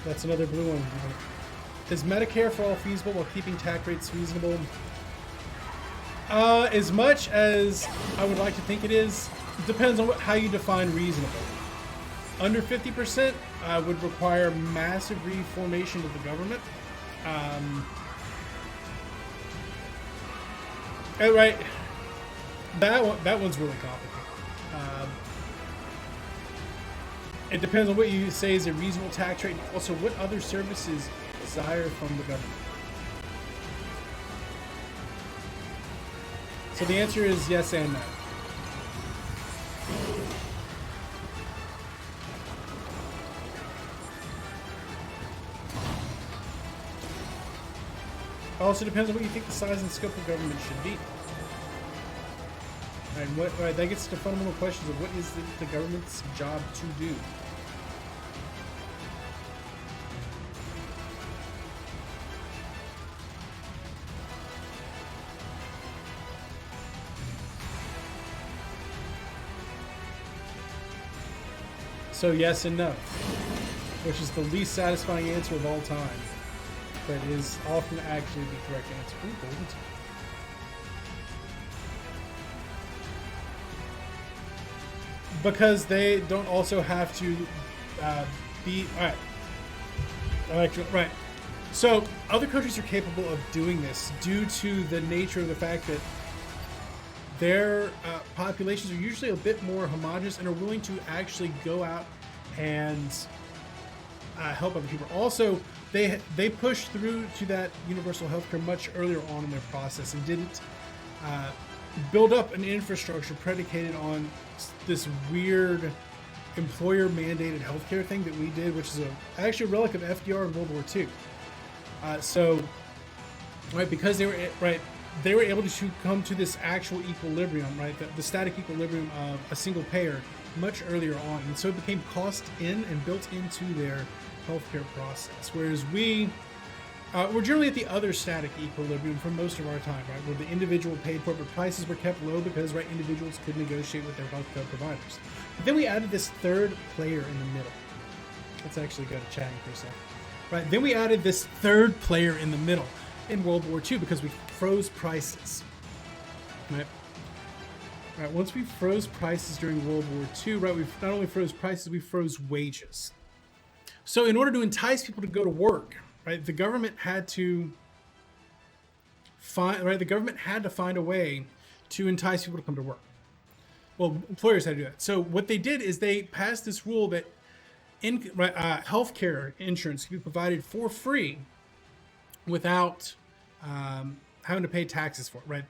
That's another blue one. Is Medicare for all feasible while keeping tax rates reasonable? As much as I would like to think it is, depends on how you define reasonable. Under 50% would require massive reformation of the government. Right, that one's really complicated. It depends on what you say is a reasonable tax rate. Also, what other services desire from the government. So the answer is yes and no. Also depends on what you think the size and scope of government should be. Right, that gets to fundamental questions of what is the government's job to do. So yes and no, which is the least satisfying answer of all time, but is often actually the correct answer. Ooh, golden tooth. Because they don't also have to be right. So other countries are capable of doing this due to the nature of the fact that their populations are usually a bit more homogenous and are willing to actually go out and help other people. Also, they pushed through to that universal healthcare much earlier on in their process and didn't build up an infrastructure predicated on this weird employer-mandated healthcare thing that we did, which is actually a relic of FDR in World War II. Because they were able to come to this actual equilibrium, right? The static equilibrium of a single payer much earlier on, and so it became cost in and built into their healthcare process. Whereas we're generally at the other static equilibrium for most of our time, right? Where the individual paid for it, but prices were kept low because, right, individuals could negotiate with their healthcare providers. But then we added this third player in the middle. Let's actually go to chatting for a second. Right, then we added this third player in the middle in World War II because we froze prices. Right. Once we froze prices during World War II, right, we not only froze prices, we froze wages. So in order to entice people to go to work, right, the government had to find a way to entice people to come to work. Well, employers had to do that. So what they did is they passed this rule that healthcare insurance can be provided for free without having to pay taxes for it, right?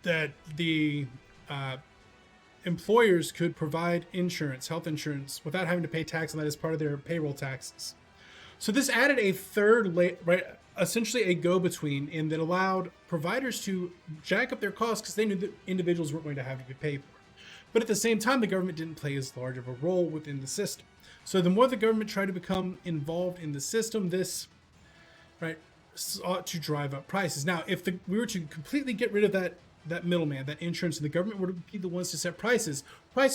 That the employers could provide health insurance, without having to pay tax on that as part of their payroll taxes. So this added a third, right, essentially a go-between, in that allowed providers to jack up their costs because they knew that individuals weren't going to have to be paid for it. But at the same time, the government didn't play as large of a role within the system. So the more the government tried to become involved in the system, this, right, sought to drive up prices. Now, if we were to completely get rid of that middleman, that insurance, and the government would be the ones to set prices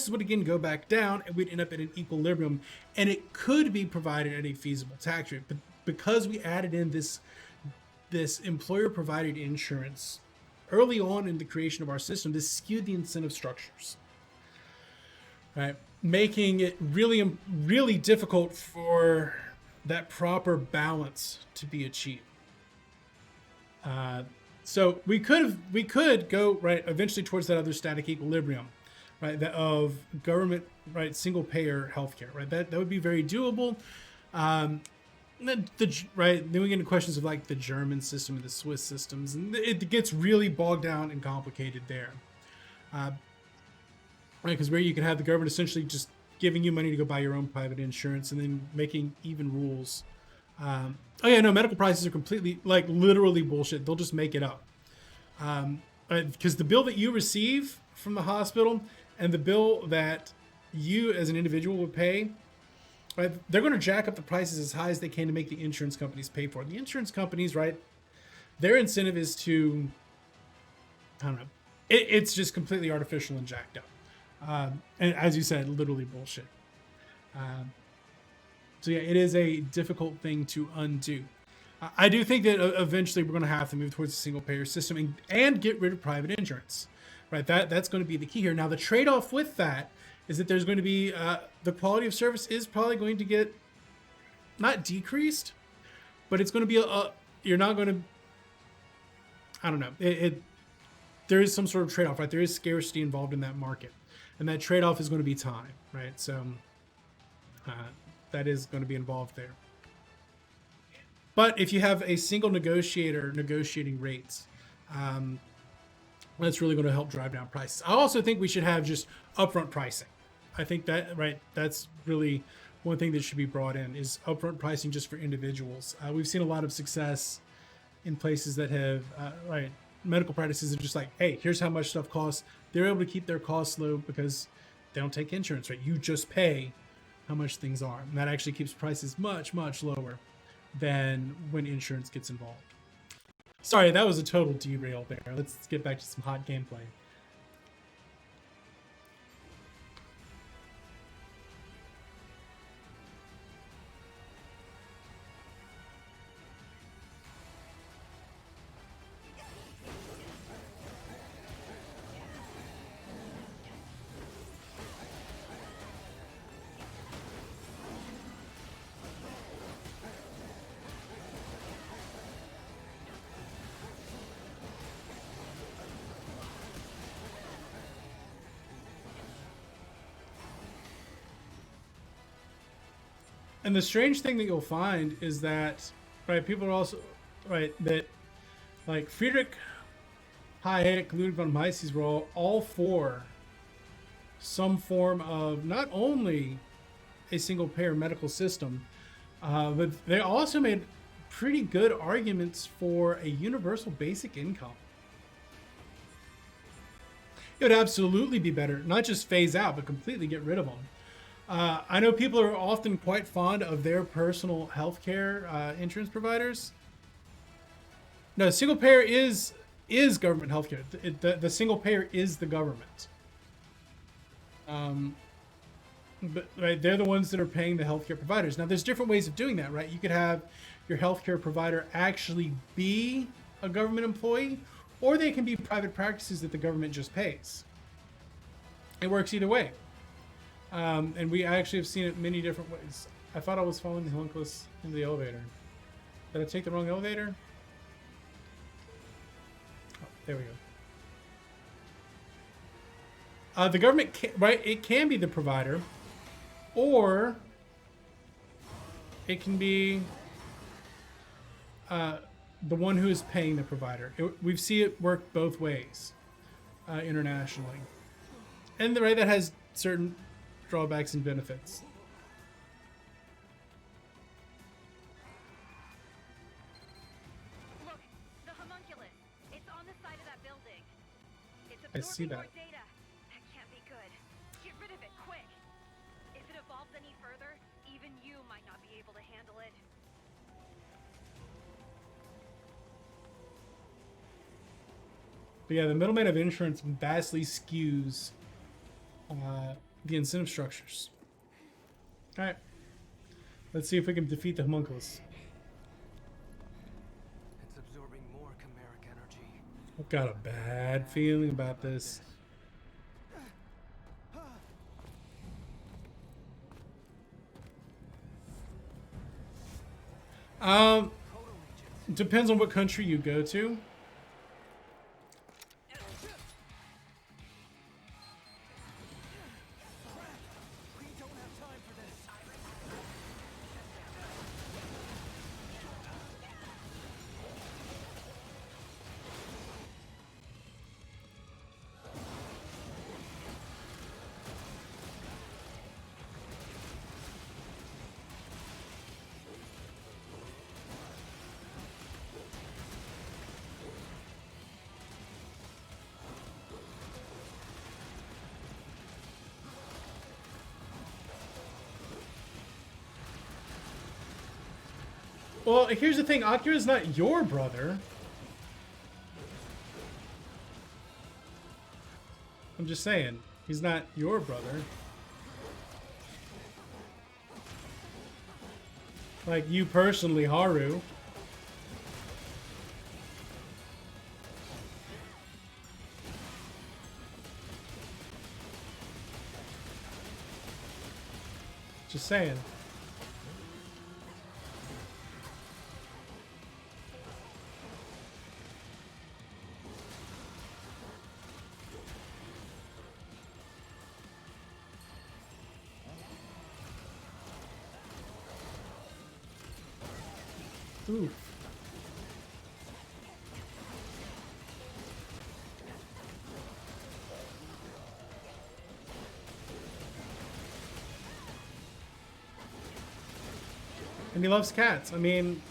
would again go back down, and we'd end up at an equilibrium, and it could be provided at a feasible tax rate. But because we added in this employer-provided insurance early on in the creation of our system, this skewed the incentive structures, right, making it really, really difficult for that proper balance to be achieved. So we could go, right, eventually towards that other static equilibrium, right, that of government, right, single payer healthcare, right. That would be very doable. Then we get into questions of like the German system and the Swiss systems, and it gets really bogged down and complicated there. Right, because where you can have the government essentially just giving you money to go buy your own private insurance and then making even rules. Medical prices are completely, like, literally bullshit. They'll just make it up. Because the bill that you receive from the hospital and the bill that you as an individual would pay, right, they're going to jack up the prices as high as they can to make the insurance companies pay for it. The insurance companies, right, their incentive is to, I don't know, it's just completely artificial and jacked up. And as you said, literally bullshit. So yeah, it is a difficult thing to undo. I do think that eventually we're going to have to move towards a single payer system and get rid of private insurance, right? That's going to be the key here. Now, the trade-off with that is that there's going to be the quality of service is probably going to get not decreased, but it's going to be you're not going to, I don't know. There is some sort of trade-off, right? There is scarcity involved in that market, and that trade-off is going to be time, right? So that is going to be involved there. But if you have a single negotiator negotiating rates, that's really going to help drive down prices. I also think we should have just upfront pricing. I think that, right, that's really one thing that should be brought in is upfront pricing just for individuals. We've seen a lot of success in places that have, right, medical practices are just like, hey, here's how much stuff costs. They're able to keep their costs low because they don't take insurance, right? You just pay how much things are. And that actually keeps prices much, much lower than when insurance gets involved. Sorry, that was a total derail there. Let's get back to some hot gameplay. And the strange thing that you'll find is that, right, people are also, right, that like Friedrich Hayek, Ludwig von Mises were all for some form of not only a single payer medical system, but they also made pretty good arguments for a universal basic income. It would absolutely be better, not just phase out, but completely get rid of them. I know people are often quite fond of their personal healthcare insurance providers. No, single payer is government healthcare. The single payer is the government. But right, they're the ones that are paying the healthcare providers. Now, there's different ways of doing that, right? You could have your healthcare provider actually be a government employee, or they can be private practices that the government just pays. It works either way. And we actually have seen it many different ways. I thought I was following the homunculus in the elevator. Did I take the wrong elevator? Oh, there we go. The government, right, it can be the provider, or it can be the one who is paying the provider. We see it work both ways internationally. And the right, that has certain drawbacks and benefits. Look, the homunculus. It's on the side of that building. It's I see that. more data. That can't be good. Get rid of it, quick. If it evolves any further, even you might not be able to handle it. But yeah, the middleman of insurance vastly skews the incentive structures. All right, let's see if we can defeat the homunculus. It's absorbing more chimeric energy. I've got a bad feeling about this. Depends on what country you go to. Well, here's the thing. Akira's not your brother. I'm just saying. He's not your brother. Like you personally, Haru. Just saying. Ooh. And he loves cats. I mean,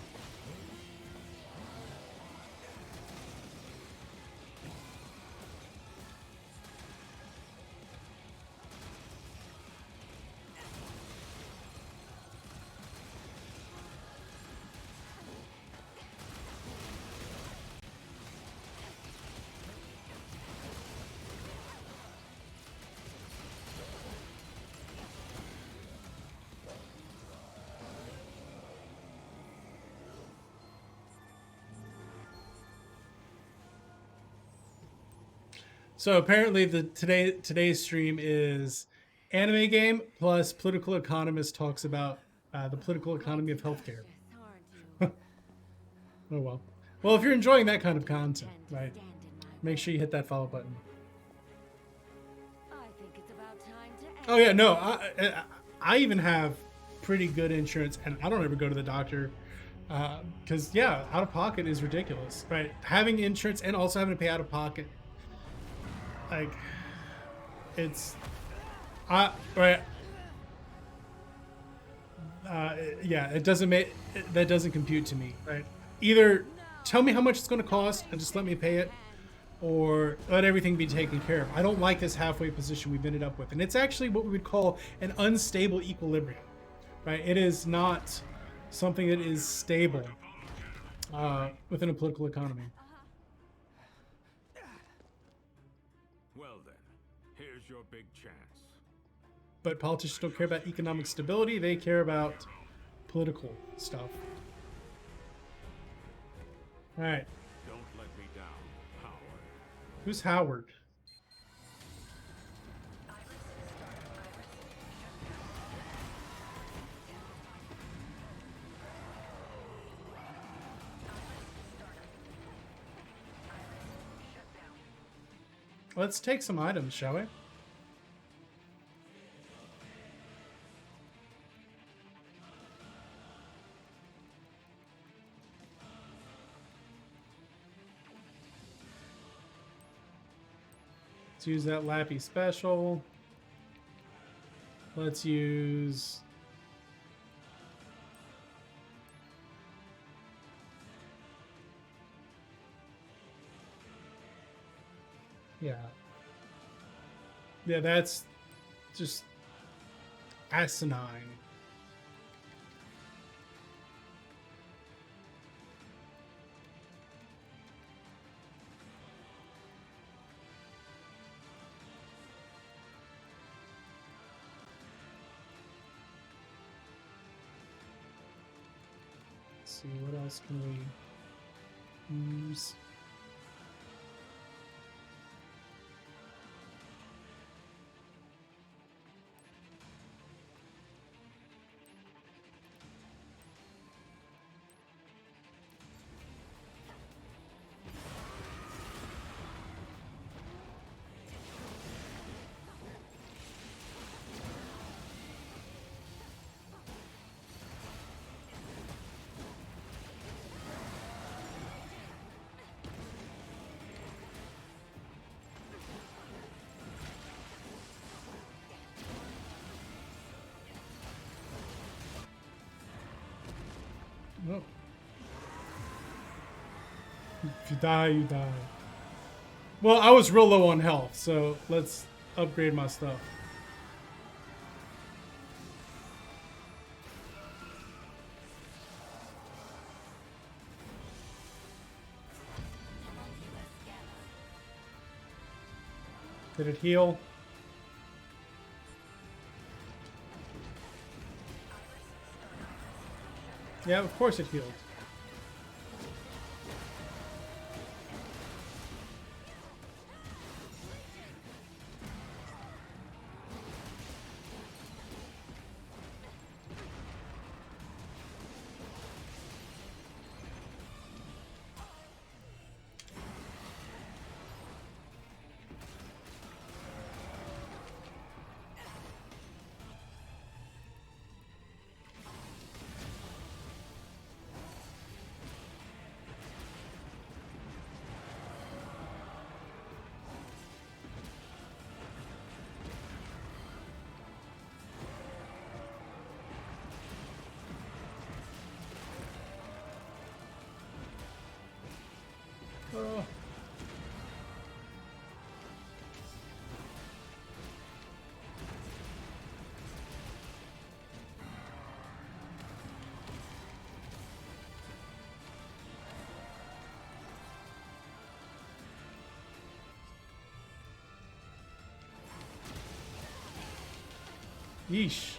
so apparently today's stream is anime game plus political economist talks about the political economy of healthcare. Oh well. Well, if you're enjoying that kind of content, right, make sure you hit that follow button. Oh yeah, no, I even have pretty good insurance, and I don't ever go to the doctor because yeah, out of pocket is ridiculous, right? Having insurance and also having to pay out of pocket, like it's right. Yeah, it doesn't make that doesn't compute to me, right? Either tell me how much it's going to cost and just let me pay it, or let everything be taken care of. I don't like this halfway position we've ended up with, and it's actually what we would call an unstable equilibrium, right? It is not something that is stable within a political economy. Well then, here's your big chance. But politicians don't care about economic stability, they care about political stuff. All right. Don't let me down, Howard. Who's Howard? Let's take some items, shall we? Let's use that Lappy special. Let's use... Yeah. Yeah, that's just asinine. Let's see, what else can we use? Oh. If you die, you die. Well, I was real low on health, so let's upgrade my stuff. Did it heal? Yeah, of course it healed. Oh. Yeesh.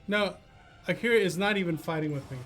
No, Akira is not even fighting with me.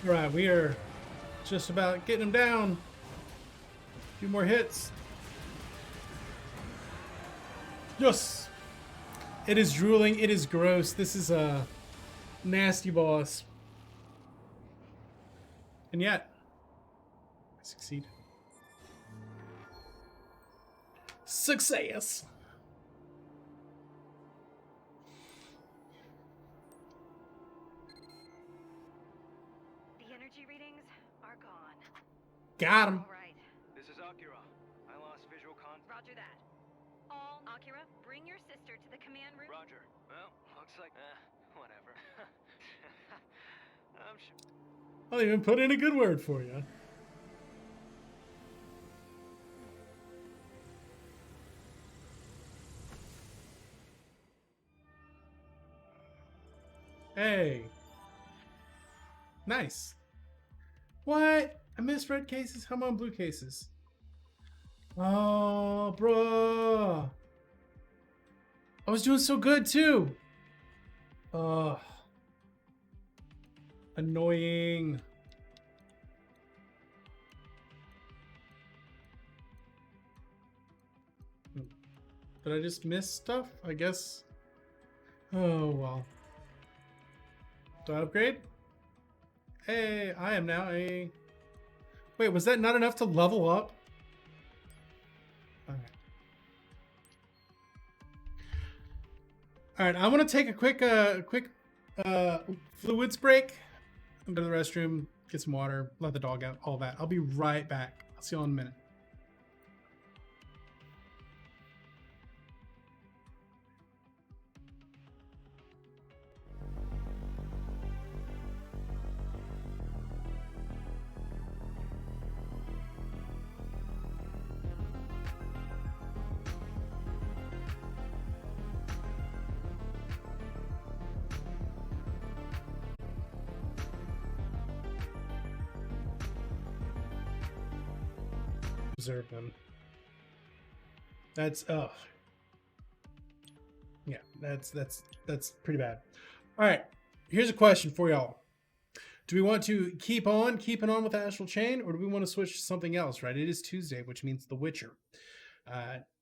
Right, we are just about getting him down. A few more hits. Yes! It is drooling. It is gross. This is a nasty boss. And yet, I succeed. Success! Got him. All right. This is Akira. I lost visual contact. Roger that. All Akira, bring your sister to the command room. Roger. Well, looks like whatever. I'm sure. I'll even put in a good word for you. Hey. Nice. What? I missed red cases? How am I on blue cases? Oh, bro. I was doing so good too. Ugh. Annoying. Did I just miss stuff? I guess. Oh, well. Do I upgrade? Hey, I am now a... Wait, was that not enough to level up? Okay. All right, I'm gonna take a quick fluids break. Go to the restroom, get some water, let the dog out, all that. I'll be right back. I'll see you all in a minute. Observe them. That's yeah, that's pretty bad. All right, here's a question for y'all. Do we want to keeping on with Astral Chain, or do we want to switch to something else? Right, it is Tuesday, which means The Witcher.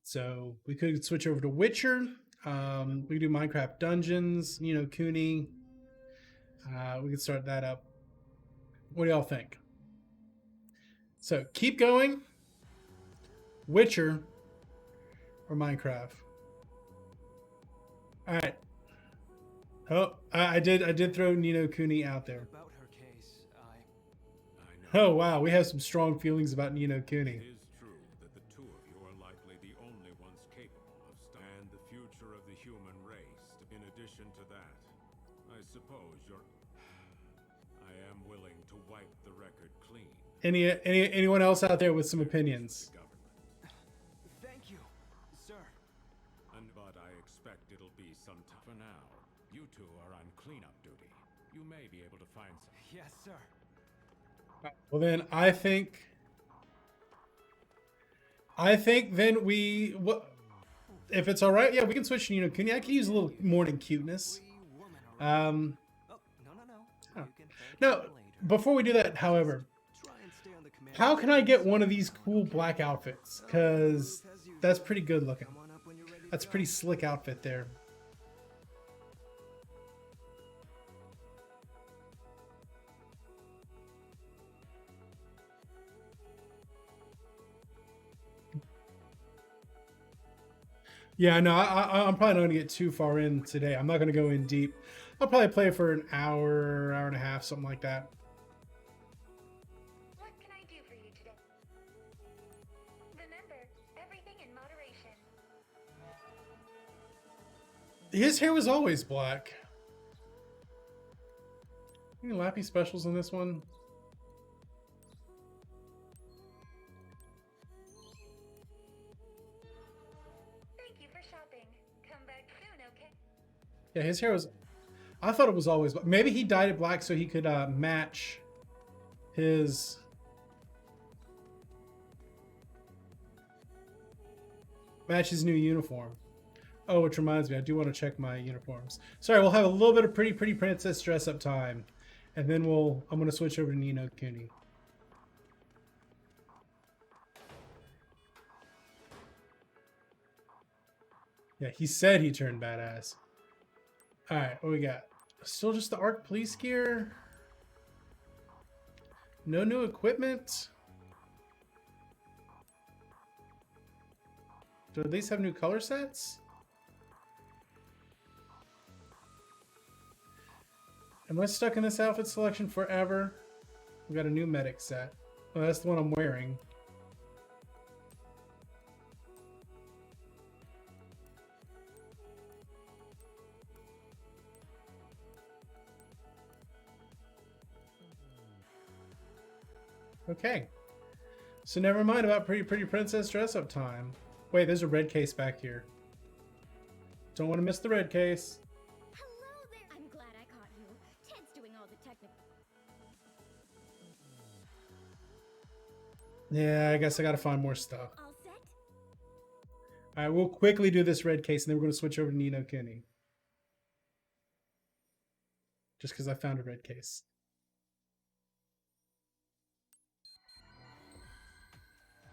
So we could switch over to Witcher. We could do Minecraft Dungeons, you know, Cooney. We could start that up. What do y'all think? So keep going, Witcher, or Minecraft. All right. Oh, I did throw Nino Cooney out there. About her case, Oh wow, we have some strong feelings about Nino Cooney. It is true that the two of you are likely the only ones capable of and the future of the human race. In addition to that, I suppose I am willing to wipe the record clean. Anyone else out there with some opinions? Thank you, sir. But I expect it'll be some time. For now, you two are on cleanup duty. You may be able to find some. Yes, sir. Well then, I think then we, if it's all right, yeah, we can switch to Nino Cooney. I could use a little morning cuteness. No, before we do that, however, how can I get one of these cool black outfits? Because that's pretty good looking. That's a pretty slick outfit there. Yeah, no, I'm probably not going to get too far in today. I'm not going to go in deep. I'll probably play for an hour, hour and a half, something like that. What can I do for you today? Remember, everything in moderation. His hair was always black. Any Lappy specials in this one? Thank you for shopping. Come back soon, okay? Yeah, his hair was... I thought it was always... Maybe he dyed it black so he could match his... Match his new uniform. Oh, which reminds me, I do want to check my uniforms. Sorry, we'll have a little bit of pretty princess dress up time. And then I'm going to switch over to Nino Cooney. Yeah, he said he turned badass. Alright, what we got? Still just the ARC police gear. No new equipment. Do at least have new color sets? Am I stuck in this outfit selection forever? We got a new medic set. Oh, that's the one I'm wearing. Okay. So never mind about pretty princess dress up time. Wait, there's a red case back here. Don't want to miss the red case. Hello there. I'm glad I caught you. Ted's doing all the technical. Yeah, I guess I gotta find more stuff. All set? Alright, we'll quickly do this red case and then we're gonna switch over to Nino Cooney. just because I found a red case.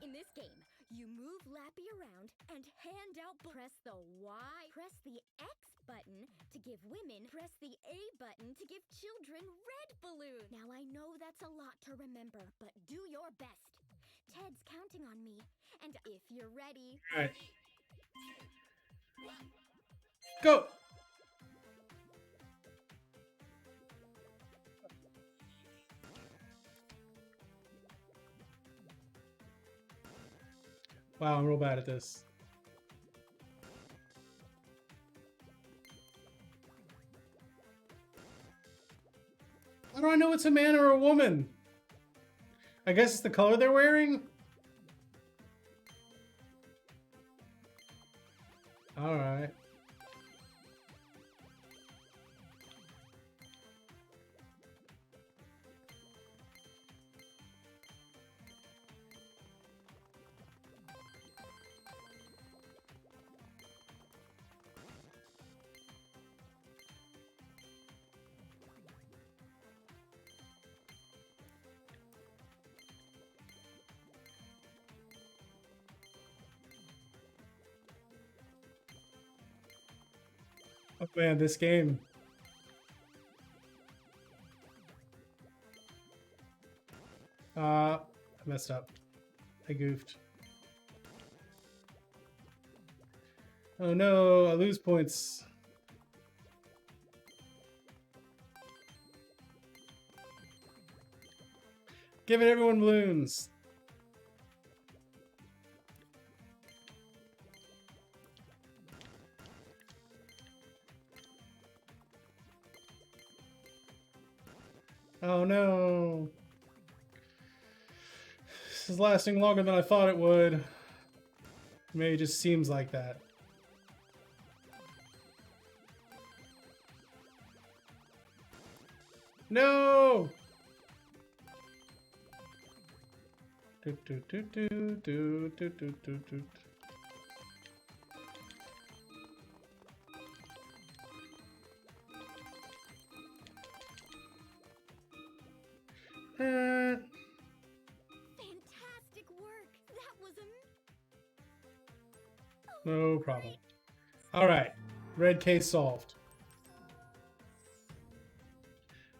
In this game, you move Lappy around and hand out. Press the Y. Press the X button to give women. Press the A button to give children red balloons. Now I know that's a lot to remember, but do your best. Ted's counting on me, and if you're ready. All right. Go! Wow, I'm real bad at this. How do I know it's a man or a woman? I guess it's the color they're wearing? Alright. Oh man, this game. I messed up. I goofed. Oh no, I lose points. Giving everyone balloons. Oh no. This is lasting longer than I thought it would. Maybe it just seems like that. No! Doot, doot, doot, doot, doot, doot, doot, doot, doot. Fantastic work. That was No problem. All right, red case solved.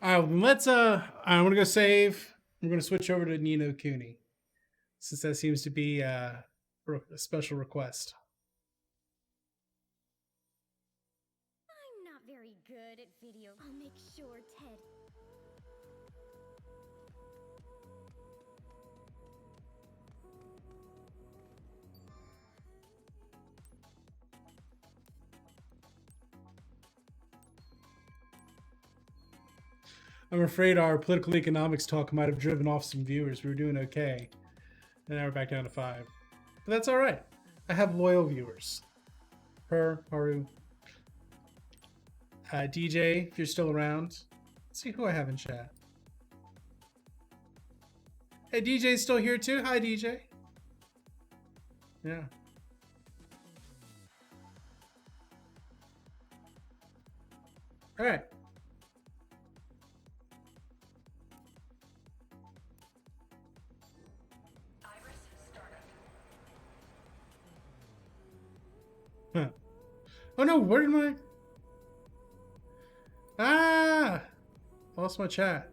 All right, let's I'm gonna go save. I'm gonna switch over to Nino Cooney, since that seems to be a special request. I'm not very good at video. I'll make sure, Ted. I'm afraid our political economics talk might have driven off some viewers. We were doing okay. And now we're back down to 5. But that's alright. I have loyal viewers. Haru. DJ, if you're still around. Let's see who I have in chat. Hey, DJ's still here too? Hi, DJ. Yeah. Alright. Huh. Oh no, where did my... Ah! Lost my chat.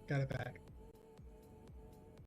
Got it back.